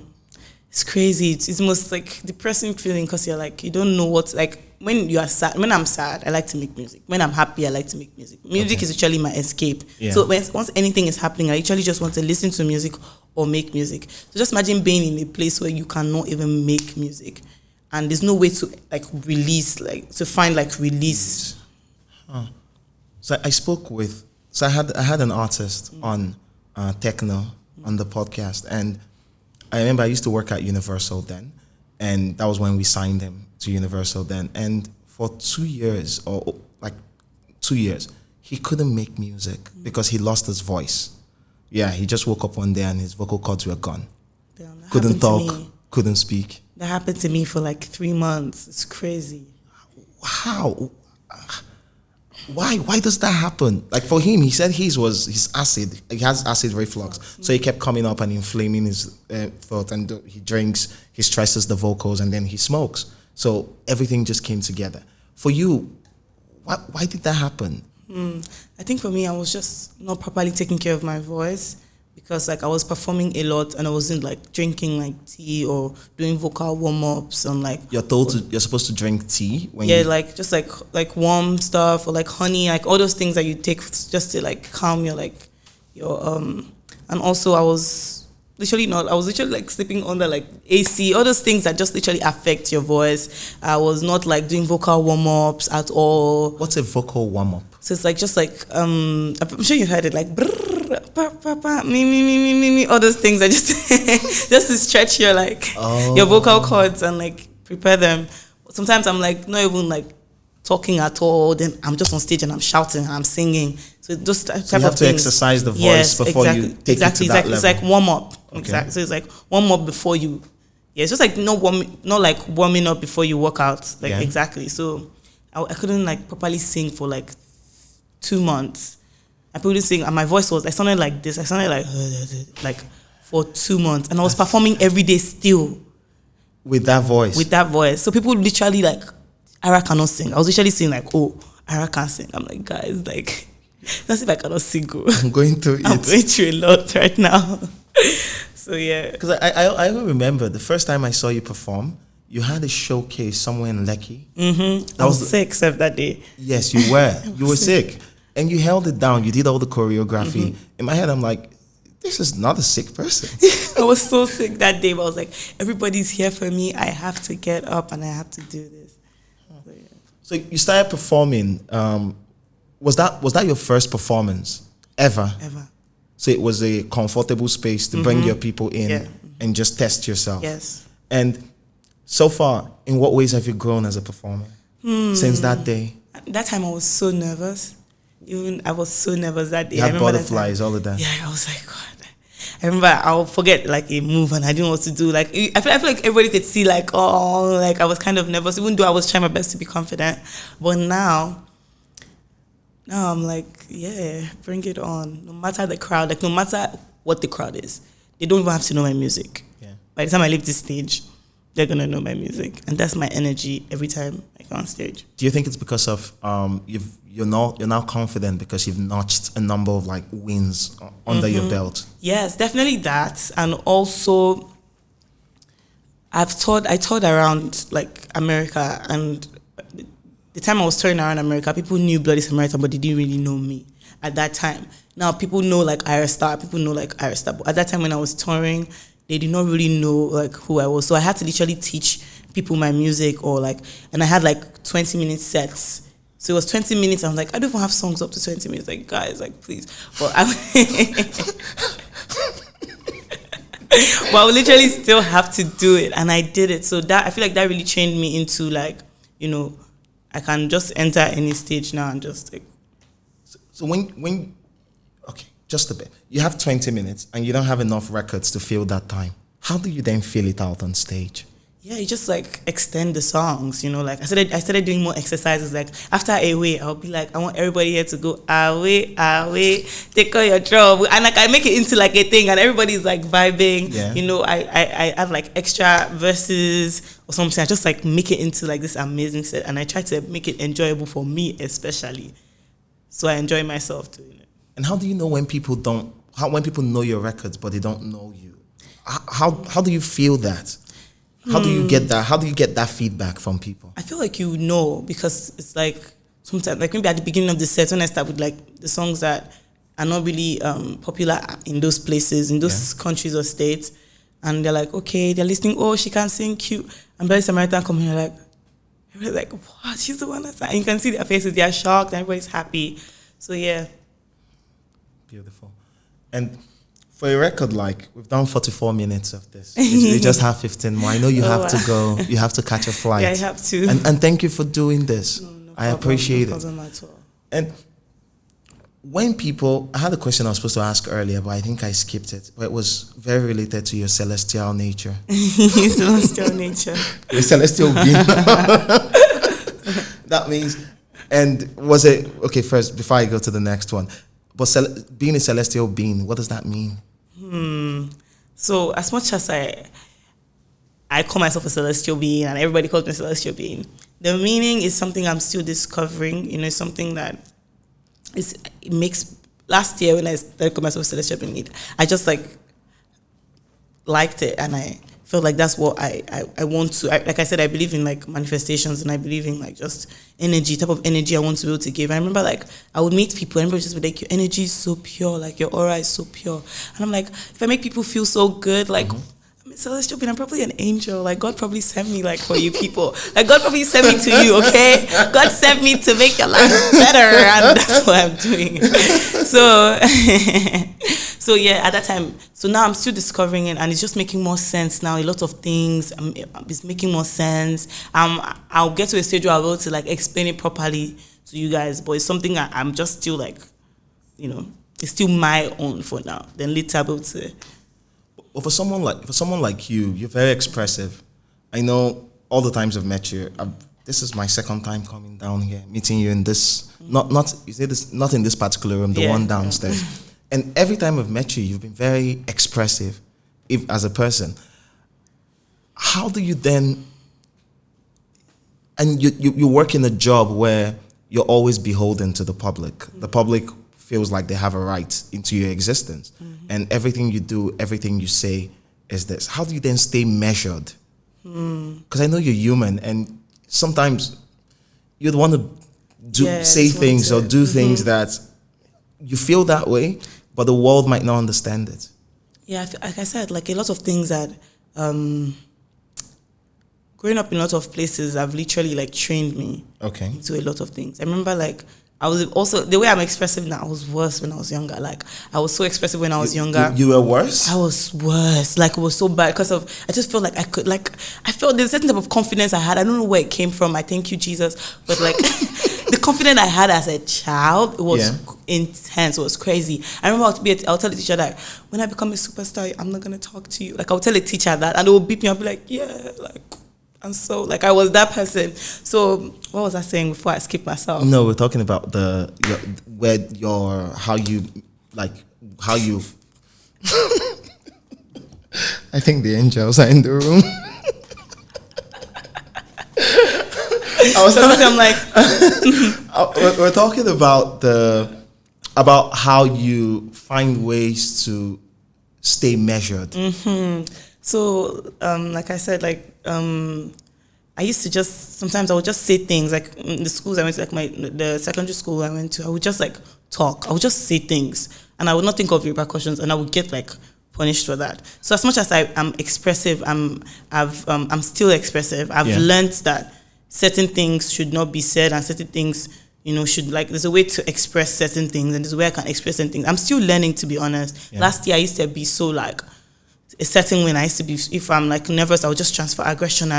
Speaker 1: It's crazy. It's the most like depressing feeling because you're like, you don't know what, like when you are sad, when I'm sad, I like to make music. When I'm happy, I like to make music. Music is actually my escape. Yeah. So once anything is happening, I actually just want to listen to music or make music. So just imagine being in a place where you cannot even make music and there's no way to like release, like to find like release.
Speaker 4: Huh. So I had an artist on techno on the podcast, and I remember I used to work at Universal then, and that was when we signed him to Universal then. And for 2 years, he couldn't make music because he lost his voice. Yeah, he just woke up one day and his vocal cords were gone.
Speaker 1: Damn, that
Speaker 4: Couldn't
Speaker 1: happened to
Speaker 4: talk,
Speaker 1: me.
Speaker 4: couldn't speak.
Speaker 1: That happened to me for like 3 months. It's crazy.
Speaker 4: How? Why does that happen? Like for him, he said his acid. He has acid reflux, so he kept coming up and inflaming his throat. And he drinks, he stresses the vocals, and then he smokes. So everything just came together. For you, why did that happen?
Speaker 1: I think for me, I was just not properly taking care of my voice, because like I was performing a lot and I wasn't like drinking like tea or doing vocal warm-ups and like
Speaker 4: You're supposed to drink tea when
Speaker 1: like just like warm stuff or like honey, like all those things that you take just to like calm your and also I was literally like sleeping under like AC, all those things that just literally affect your voice. I was not like doing vocal warm-ups at all.
Speaker 4: What's a vocal warm-up?
Speaker 1: So it's like just like I'm sure you heard it, like brrr, pa, pa, pa, me, all those things that just just to stretch your your vocal cords and like prepare them. Sometimes I'm like not even like talking at all, then I'm just on stage and I'm shouting and I'm singing. So those type
Speaker 4: So you have
Speaker 1: of
Speaker 4: to
Speaker 1: things.
Speaker 4: exercise the voice
Speaker 1: Yes,
Speaker 4: before
Speaker 1: exactly,
Speaker 4: you take it to that level.
Speaker 1: It's like warm up.
Speaker 4: Okay.
Speaker 1: Exactly. So it's like warm up before you. Yeah, it's just like not warming up before you work out. Like exactly. So I couldn't like properly sing for like 2 months. I couldn't sing, and my voice I sounded like this. I sounded like for 2 months, and I was performing every day still
Speaker 4: With that voice.
Speaker 1: So people literally like, Ayra cannot sing. I was literally saying like, oh, Ayra can't sing. I'm like, guys, like, that's if I cannot sing.
Speaker 4: I'm going through
Speaker 1: I'm going through a lot right now. So yeah.
Speaker 4: Because I remember the first time I saw you perform, you had a showcase somewhere in Lekki.
Speaker 1: I was sick except that day.
Speaker 4: Yes, you were. You were sick. And you held it down. You did all the choreography. In my head, I'm like, this is not a sick person.
Speaker 1: I was so sick that day, but I was like, everybody's here for me. I have to get up and I have to do this. So, yeah.
Speaker 4: So you started performing. Was that your first performance ever?
Speaker 1: Ever.
Speaker 4: So it was a comfortable space to bring your people in and just test yourself.
Speaker 1: Yes.
Speaker 4: And so far, in what ways have you grown as a performer since that day?
Speaker 1: That time I was so nervous. I was so nervous that day.
Speaker 4: You
Speaker 1: I
Speaker 4: had
Speaker 1: remember
Speaker 4: butterflies, all of that.
Speaker 1: Yeah, I was like, God. I remember I'll forget like a move and I didn't know what to do. Like I feel like everybody could see like, oh, like I was kind of nervous, even though I was trying my best to be confident. But now I'm like, yeah, bring it on. No matter the crowd, like no matter what the crowd is, they don't even have to know my music. Yeah. By the time I leave this stage, they're gonna know my music, and that's my energy every time I go on stage.
Speaker 4: Do you think it's because of you're now confident because you've notched a number of like wins under your belt?
Speaker 1: Yes, definitely that, and also I toured around like America, and the time I was touring around America, people knew Bloody Samaritan, but they didn't really know me at that time. Now people know like Ayra Starr, but at that time when I was touring, they did not really know like who I was. So I had to literally teach people my music, or like, and I had like 20-minute sets. So it was 20 minutes. I'm like, I don't even have songs up to 20 minutes. Like, guys, like, please. But I would literally still have to do it. And I did it. So that, I feel like that really trained me into like, you know, I can just enter any stage now and just like.
Speaker 4: So when okay, just a bit. You have 20 minutes and you don't have enough records to fill that time. How do you then fill it out on stage?
Speaker 1: Yeah, you just like extend the songs, you know, like I started doing more exercises. Like after Away, I'll be like, I want everybody here to go away, take all your trouble. And like I make it into like a thing and everybody's like vibing. Yeah. You know, I add like extra verses or something. I just like make it into like this amazing set, and I try to make it enjoyable for me especially. So I enjoy myself doing it.
Speaker 4: And how do you know when people know your records but they don't know you? How do you feel that? How do you get that? How do you get that feedback from people?
Speaker 1: I feel like you know, because it's like sometimes, like maybe at the beginning of the set, when I start with like the songs that are not really popular in those places, in those countries or states, and they're like, okay, they're listening. Oh, she can sing cute. And Bloody Samaritan come here, everybody's like, what? She's the one that's. And you can see their faces. They are shocked. And everybody's happy. So yeah.
Speaker 4: Beautiful. And for a record, like, we've done 44 minutes of this. We just have 15 more. I know you have to go. You have to catch a flight.
Speaker 1: Yeah, I have to.
Speaker 4: And thank you for doing this.
Speaker 1: No
Speaker 4: I appreciate it.
Speaker 1: At all.
Speaker 4: And when people, I had a question I was supposed to ask earlier, but I think I skipped it. But it was very related to your celestial nature.
Speaker 1: Celestial nature.
Speaker 4: Your celestial being. That means, and was it, okay, first, before I go to the next one, but being a celestial being, what does that mean?
Speaker 1: So as much as I call myself a celestial being and everybody calls me a celestial being, the meaning is something I'm still discovering. You know, something that it makes. Last year when I started calling myself a celestial being, I just liked it, and I felt like that's what I want to. Like I said, I believe in like manifestations, and I believe in like just energy, type of energy I want to be able to give. I remember like I would meet people and everybody would just be like, your energy is so pure, like your aura is so pure. And I'm like, if I make people feel so good, like I'm a celestial being, I'm probably an angel. Like God probably sent me like for you people. Like God probably sent me to you, okay? God sent me to make your life better, and that's what I'm doing. So yeah, at that time, so now I'm still discovering it, and it's just making more sense now. A lot of things, it's making more sense. I'll get to a stage where I'll be able to like explain it properly to you guys, but it's something I'm just still like, you know, it's still my own for now. Then later I'll be able to.
Speaker 4: Well, for someone like you, you're very expressive. I know all the times I've met you. This is my second time coming down here, meeting you in this. Not in this particular room, the one downstairs. And every time I've met you, you've been very expressive, as a person. How do you then? And you work in a job where you're always beholden to the public. The public feels like they have a right into your existence, and everything you do, everything you say, is this. How do you then stay measured? Because I know you're human, and sometimes you'd want to say things or do things that you feel that way, but the world might not understand it.
Speaker 1: Yeah, like I said, like a lot of things that growing up in a lot of places have literally like trained me into a lot of things. I remember like I was also, the way I'm expressive now, I was worse when I was younger. Like I was so expressive when I was younger.
Speaker 4: You were worse?
Speaker 1: I was worse. Like it was so bad because I just felt like I felt there's a certain type of confidence I had. I don't know where it came from. I thank you, Jesus. But like the confidence I had as a child, it was intense. It was crazy. I remember I'll tell the teacher that when I become a superstar, I'm not going to talk to you. Like I'll tell a teacher that and they will beat me. I'll be like, yeah, like. And so, like, I was that person. So, what was I saying before I skipped myself?
Speaker 4: No, we're talking about how you. I think the angels are in the room.
Speaker 1: I'm like,
Speaker 4: we're talking about how you find ways to stay measured.
Speaker 1: So, like I said, like, I used to sometimes I would just say things, like in the schools I went to, like the secondary school I went to, I would just like talk. I would just say things and I would not think of repercussions and I would get like punished for that. So as much as I'm expressive, I'm still expressive. I've learned that certain things should not be said and certain things, you know, there's a way to express certain things and there's a way I can express certain things. I'm still learning, to be honest. Yeah. Last year I used to be so like, a certain way I used to be, if I'm like nervous, I would just transfer aggression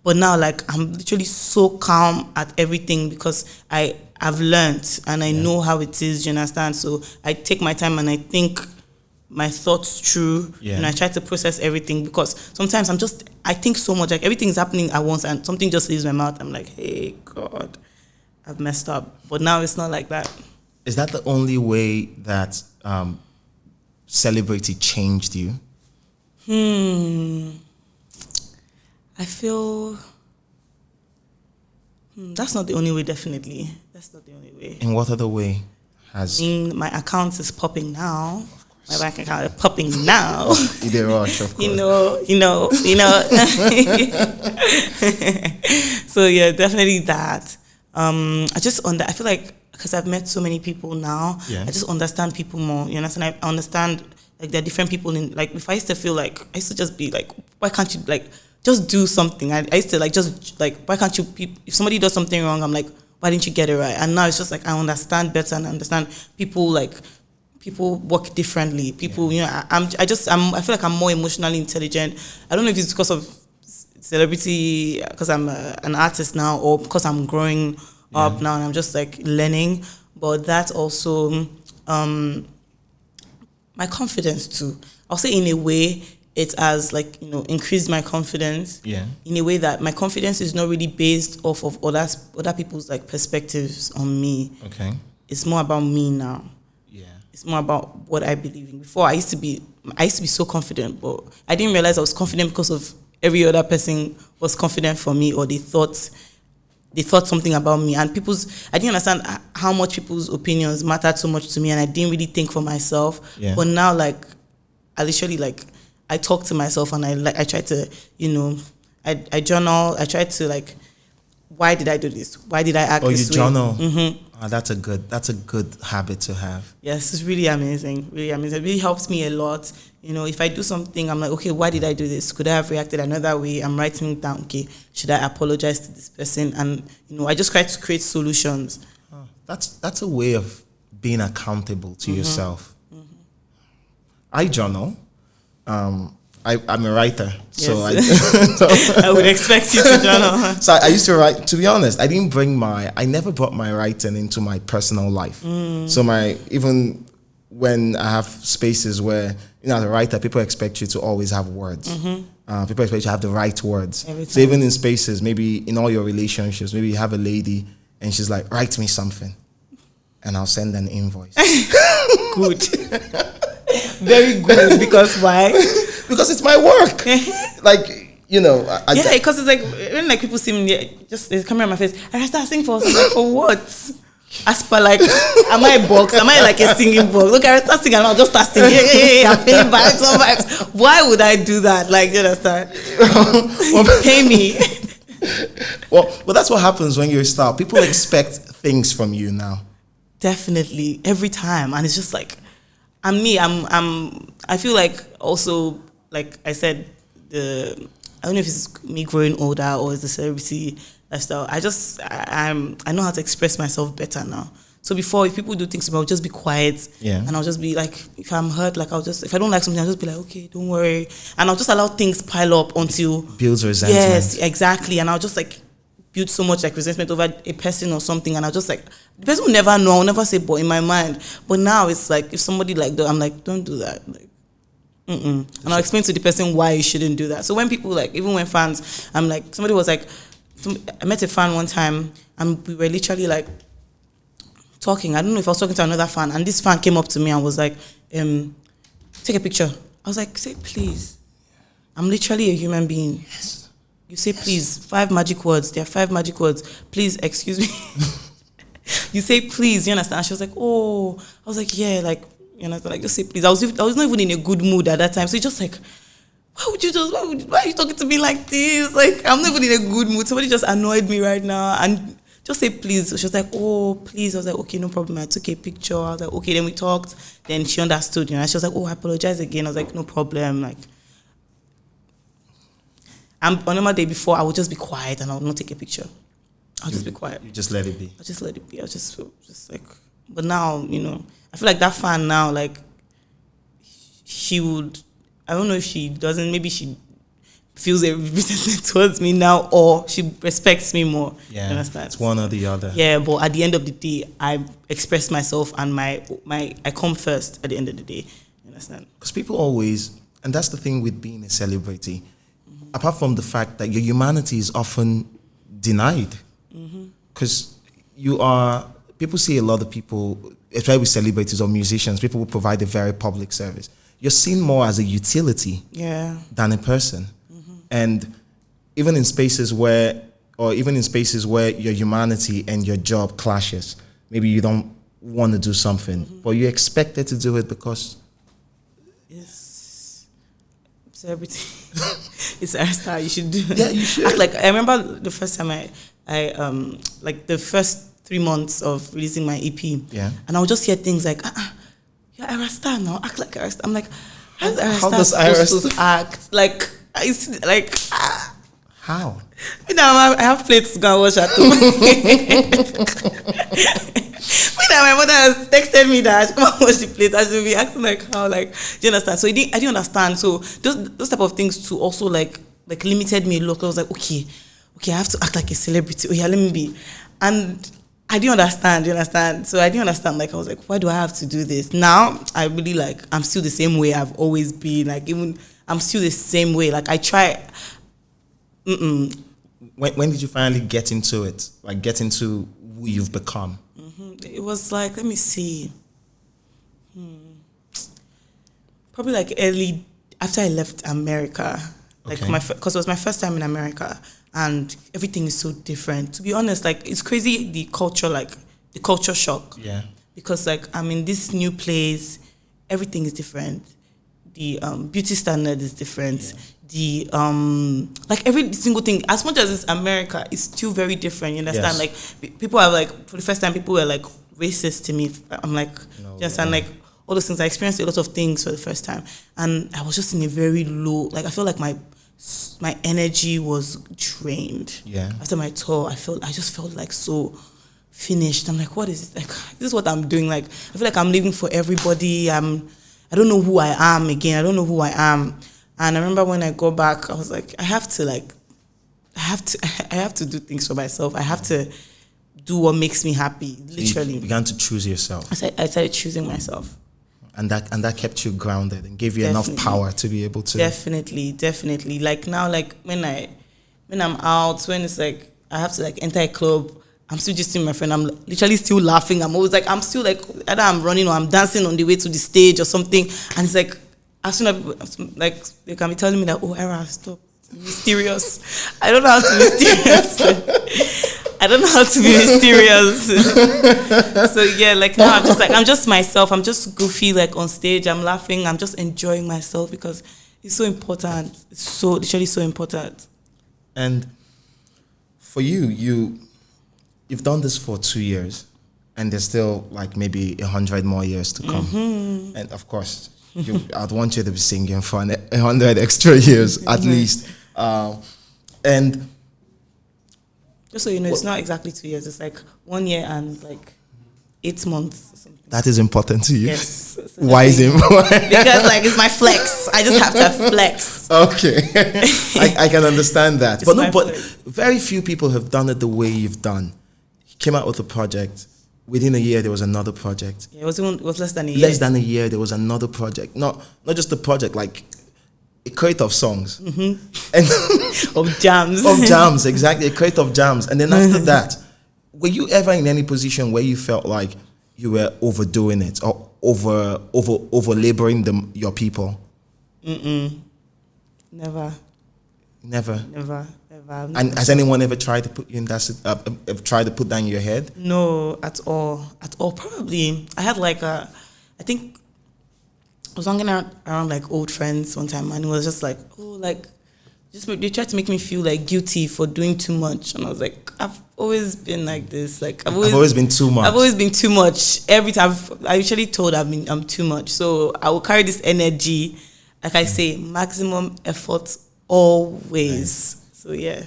Speaker 1: but now like I'm literally so calm at everything because I've learned and I know how it is, you understand? So I take my time and I think my thoughts through and I try to process everything because sometimes I think so much, like everything's happening at once and something just leaves my mouth. I'm like, hey God, I've messed up. But now it's not like that.
Speaker 4: Is that the only way that celebrity changed you?
Speaker 1: I feel that's not the only way, definitely. That's not the only way.
Speaker 4: In what other way
Speaker 1: my account is popping now. My bank account is popping now.
Speaker 4: You rush, of course.
Speaker 1: you know. So yeah, definitely that. I feel like because I've met so many people now, I just understand people more. You understand? I understand like there are different people in, like if I used to feel like I used to just be like, why can't you like just do something? I used to like just like, why can't you if somebody does something wrong, I'm like, why didn't you get it right? And now it's just like I understand better and understand people work differently. People, I feel like I'm more emotionally intelligent. I don't know if it's because of celebrity, because I'm an artist now, or because I'm growing up now and I'm just like learning. But that's also my confidence too. I'll say in a way it has like increased my confidence. Yeah. In a way that my confidence is not really based off of other people's like perspectives on me. Okay. It's more about me now. Yeah. It's more about what I believe in. Before I used to be so confident, but I didn't realize I was confident because of every other person was confident for me, or they thought something about me, and I didn't understand how much people's opinions mattered so much to me, and I didn't really think for myself. Yeah. But now, like, I literally like I talk to myself, and I try to I journal. I try to like, why did I do this? Why did I act this way? Oh, you journal. Mm-hmm. Oh, that's a good habit to have. Yes, it's really amazing. Really amazing. It really helps me a lot. If I do something, I'm like, okay, why did I do this? Could I have reacted another way? I'm writing it down. Okay, should I apologize to this person? And I just try to create solutions. Oh,
Speaker 4: that's a way of being accountable to yourself. Mm-hmm. I journal. I'm a writer, yes. so I would expect you to journal. So I used to write. To be honest, I never brought my writing into my personal life. So even when I have spaces where as a writer, people expect you to always have words. Mm-hmm. People expect you to have the right words. So even in spaces, maybe in all your relationships, maybe you have a lady and she's like, write me something, and I'll send an invoice.
Speaker 1: Good. Very good. Because why?
Speaker 4: Because it's my work.
Speaker 1: Because it's like when like people see me, just there's a camera on my face, I start singing for what? As per like, am I a box? Am I like a singing box? Look, I start singing and I'll just start singing. Hey, I'm feeling vibes. Why would I do that? Like, you understand? Pay me.
Speaker 4: Well, that's what happens when you're a star. People expect things from you now.
Speaker 1: Definitely, every time, and it's just like, I'm me. I feel like also, like I said, I don't know if it's me growing older or it's the celebrity lifestyle. I know how to express myself better now. So before, if people do things to me, I'll just be quiet. Yeah. And I'll just be like, if I'm hurt, like if I don't like something, I'll just be like, okay, don't worry. And I'll just allow things pile up until
Speaker 4: builds resentment.
Speaker 1: Yes, exactly. And I'll just like build so much like resentment over a person or something, and I'll just like, the person will never know. I'll never say but in my mind. But now it's like, if somebody like that, I'm like, don't do that. Like, and I'll explain to the person why you shouldn't do that. So when people like, even when fans, I'm like, somebody was like, I met a fan one time and we were literally like talking. I don't know if I was talking to another fan, and this fan came up to me and was like, take a picture. I was like, say please. I'm literally a human being. Yes. You say please, 5 magic words. There are 5 magic words. Please, excuse me. You say please, you understand? She was like, oh. I was like, yeah, like, you know, like, just say please. I was not even in a good mood at that time. So it's just like, why are you talking to me like this? Like, I'm not even in a good mood. Somebody just annoyed me right now. And just say please. So she was like, oh, please. I was like, okay, no problem. I took a picture. I was like, okay, then we talked. Then she understood, you know. She was like, oh, I apologize again. I was like, no problem. Like, on a normal day before, I would just be quiet and I would not take a picture. I'll just be quiet.
Speaker 4: You just let it be.
Speaker 1: I'll just let it be. I'll just like, but now, you know, I feel like that fan now, like, she would, I don't know if she doesn't, maybe she feels a resentment towards me now, or she respects me more.
Speaker 4: Yeah, you understand? It's one or the other.
Speaker 1: Yeah, but at the end of the day, I express myself and I come first at the end of the day. You understand?
Speaker 4: Because people always, and that's the thing with being a celebrity, apart from the fact that your humanity is often denied. Because people see a lot of people, especially with celebrities or musicians, people who provide a very public service. You're seen more as a utility than a person. And even in spaces where your humanity and your job clashes, maybe you don't want to do something, but you're expected to do it because
Speaker 1: it's celebrity. It's Ayra Starr. You should do it.
Speaker 4: Yeah, you should.
Speaker 1: Like, I remember the first time I like the first 3 months of releasing my EP. Yeah. And I would just hear things like, you're Ayra Starr now. Act like Ayra Starr. I'm like, how does Ayra Starr supposed to act? Like,
Speaker 4: How?
Speaker 1: I have plates to go and wash at home. My mother has texted me that I should come and wash the plate. I should be acting like how, like, do you understand? So I didn't understand. So those type of things too also like limited me a lot. I was like, okay, I have to act like a celebrity. Oh yeah, let me be. And I didn't understand, you understand? So I didn't understand, like, I was like, why do I have to do this? Now, I really, like, I'm still the same way I've always been. Like, even, I'm still the same way. Like, I try.
Speaker 4: When did you finally get into it? Like, get into who you've become?
Speaker 1: It was like, let me see. Probably like early, after I left America. Like, because it was my first time in America. And everything is so different. To be honest, like, it's crazy, the culture shock.
Speaker 4: Yeah.
Speaker 1: Because, like, I'm in this new place, everything is different. The beauty standard is different. Yeah. The, like, every single thing, as much as it's America, it's still very different, you understand? Yes. Like, people are, like, for the first time, people were, like, racist to me. I'm like, no, you understand? Like, all those things, I experienced a lot of things for the first time. And I was just in a very low, like, I felt like my energy was drained. Yeah. After my tour, I just felt like so finished. I'm like, what is it? Like, this is what I'm doing. Like, I feel like I'm living for everybody. I don't know who I am again. I don't know who I am. And I remember when I go back, I was like, I have to do things for myself. I have to do what makes me happy. Literally.
Speaker 4: You began to choose yourself.
Speaker 1: I started choosing myself.
Speaker 4: And that kept you grounded and gave you enough power to be able to.
Speaker 1: Definitely. Like now, like when I'm out, when it's like I have to like enter a club, I'm still just seeing my friend. I'm literally still laughing. I'm always like, I'm still like, either I'm running or I'm dancing on the way to the stage or something. And it's like, as soon as like they can be telling me that, oh, Ayra, stop, mysterious. I don't know how to be mysterious. I don't know how to be mysterious. So yeah, like now I'm just myself. I'm just goofy, like on stage. I'm laughing. I'm just enjoying myself because it's so important. It's so literally so important.
Speaker 4: And for you've done this for 2 years, and there's still like maybe 100 more years to come. Mm-hmm. And of course, I'd want you to be singing for 100 extra years at least. And
Speaker 1: just so you know, it's not exactly 2 years. It's like 1 year and like 8 months or something.
Speaker 4: That is important to you?
Speaker 1: Yes. So
Speaker 4: why is it important?
Speaker 1: Because like it's my flex. I just have to flex.
Speaker 4: Okay. I can understand that. But very few people have done it the way you've done. You came out with a project. Within a year, there was another project.
Speaker 1: Yeah, it was less than a year.
Speaker 4: Less than a year, there was another project. Not just a project, like a crate of songs. Mm-hmm. And
Speaker 1: of jams.
Speaker 4: Of jams, exactly. A crate of jams. And then after that, were you ever in any position where you felt like you were overdoing it or over laboring your people?
Speaker 1: Never.
Speaker 4: Never. And has anyone ever tried to put you in that? Tried to put that in your head?
Speaker 1: No, at all. Probably. I had like I think I was hanging around like old friends one time, and it was just like, oh, like, they tried to make me feel like guilty for doing too much, and I was like, I've always been like this. Like I've always been too much. I've always been too much. Every time I usually told I'm too much, so I will carry this energy. Like I say, maximum effort always. Nice. So yeah.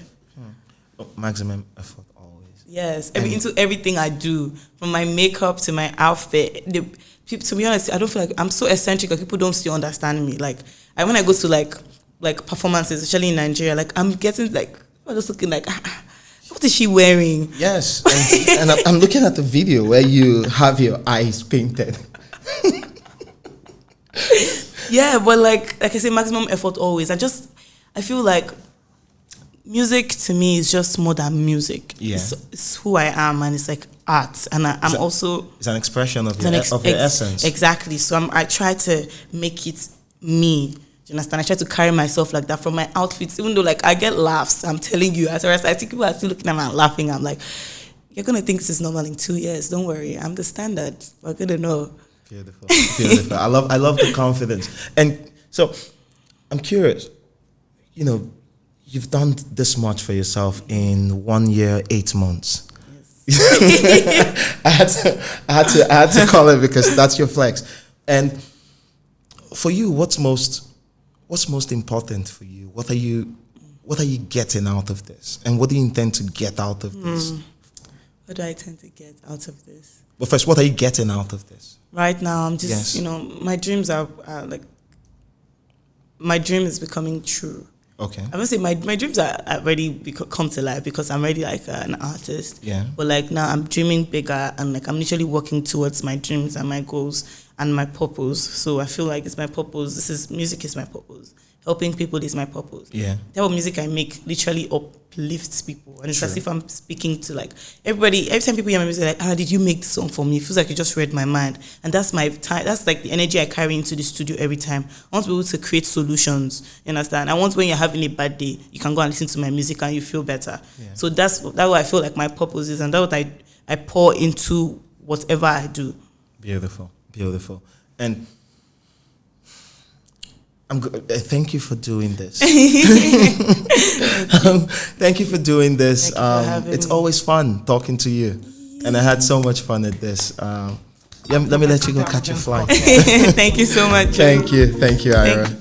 Speaker 4: Maximum effort always.
Speaker 1: Yes, into everything I do, from my makeup to my outfit. To be honest, I don't feel like I'm so eccentric that people don't still understand me. Like when I go to like performances, especially in Nigeria, like I'm getting like, I'm just looking like, what is she wearing?
Speaker 4: Yes, and I'm looking at the video where you have your eyes painted.
Speaker 1: Yeah, but like I say, maximum effort always. I feel like music to me is just more than music. Yeah. It's who I am, and it's like art, and I'm also... It's
Speaker 4: an expression of your essence.
Speaker 1: Exactly. So I try to make it me. Do you understand? I try to carry myself like that from my outfits, even though like I get laughs. I'm telling you, as I think people are still looking at me and laughing. I'm like, you're going to think this is normal in 2 years. Don't worry. I'm the standard. We're going to know.
Speaker 4: Beautiful. I love the confidence. And so I'm curious, you know, you've done this much for yourself in 1 year, 8 months. Yes. I had to call it because that's your flex. And for you, what's most important for you? what are you getting out of this? And what do you intend to get out of this?
Speaker 1: What do I tend to get out of this?
Speaker 4: But first, what are you getting out of this?
Speaker 1: Right now, I'm just, my dreams are like, my dream is becoming true.
Speaker 4: Okay.
Speaker 1: I must say my dreams are already come to life because I'm already like an artist.
Speaker 4: Yeah.
Speaker 1: But like now I'm dreaming bigger and like I'm literally working towards my dreams and my goals and my purpose. So I feel like it's my purpose. Music is my purpose. Helping people is my purpose.
Speaker 4: Yeah.
Speaker 1: The type of music I make literally uplifts people. And it's as if I'm speaking to like everybody. Every time people hear my music, like, did you make this song for me? It feels like you just read my mind. And that's my time. That's like the energy I carry into the studio every time. I want to be able to create solutions. You understand? I want when you're having a bad day, you can go and listen to my music and you feel better. Yeah. So that's what I feel like my purpose is. And that's what I pour into whatever I do.
Speaker 4: Beautiful. Beautiful. And thank you for doing this. Thank you for doing this. It's always fun talking to you, and I had so much fun at this. Let me let you go catch your flight.
Speaker 1: Thank you so much.
Speaker 4: Thank you, Ayra.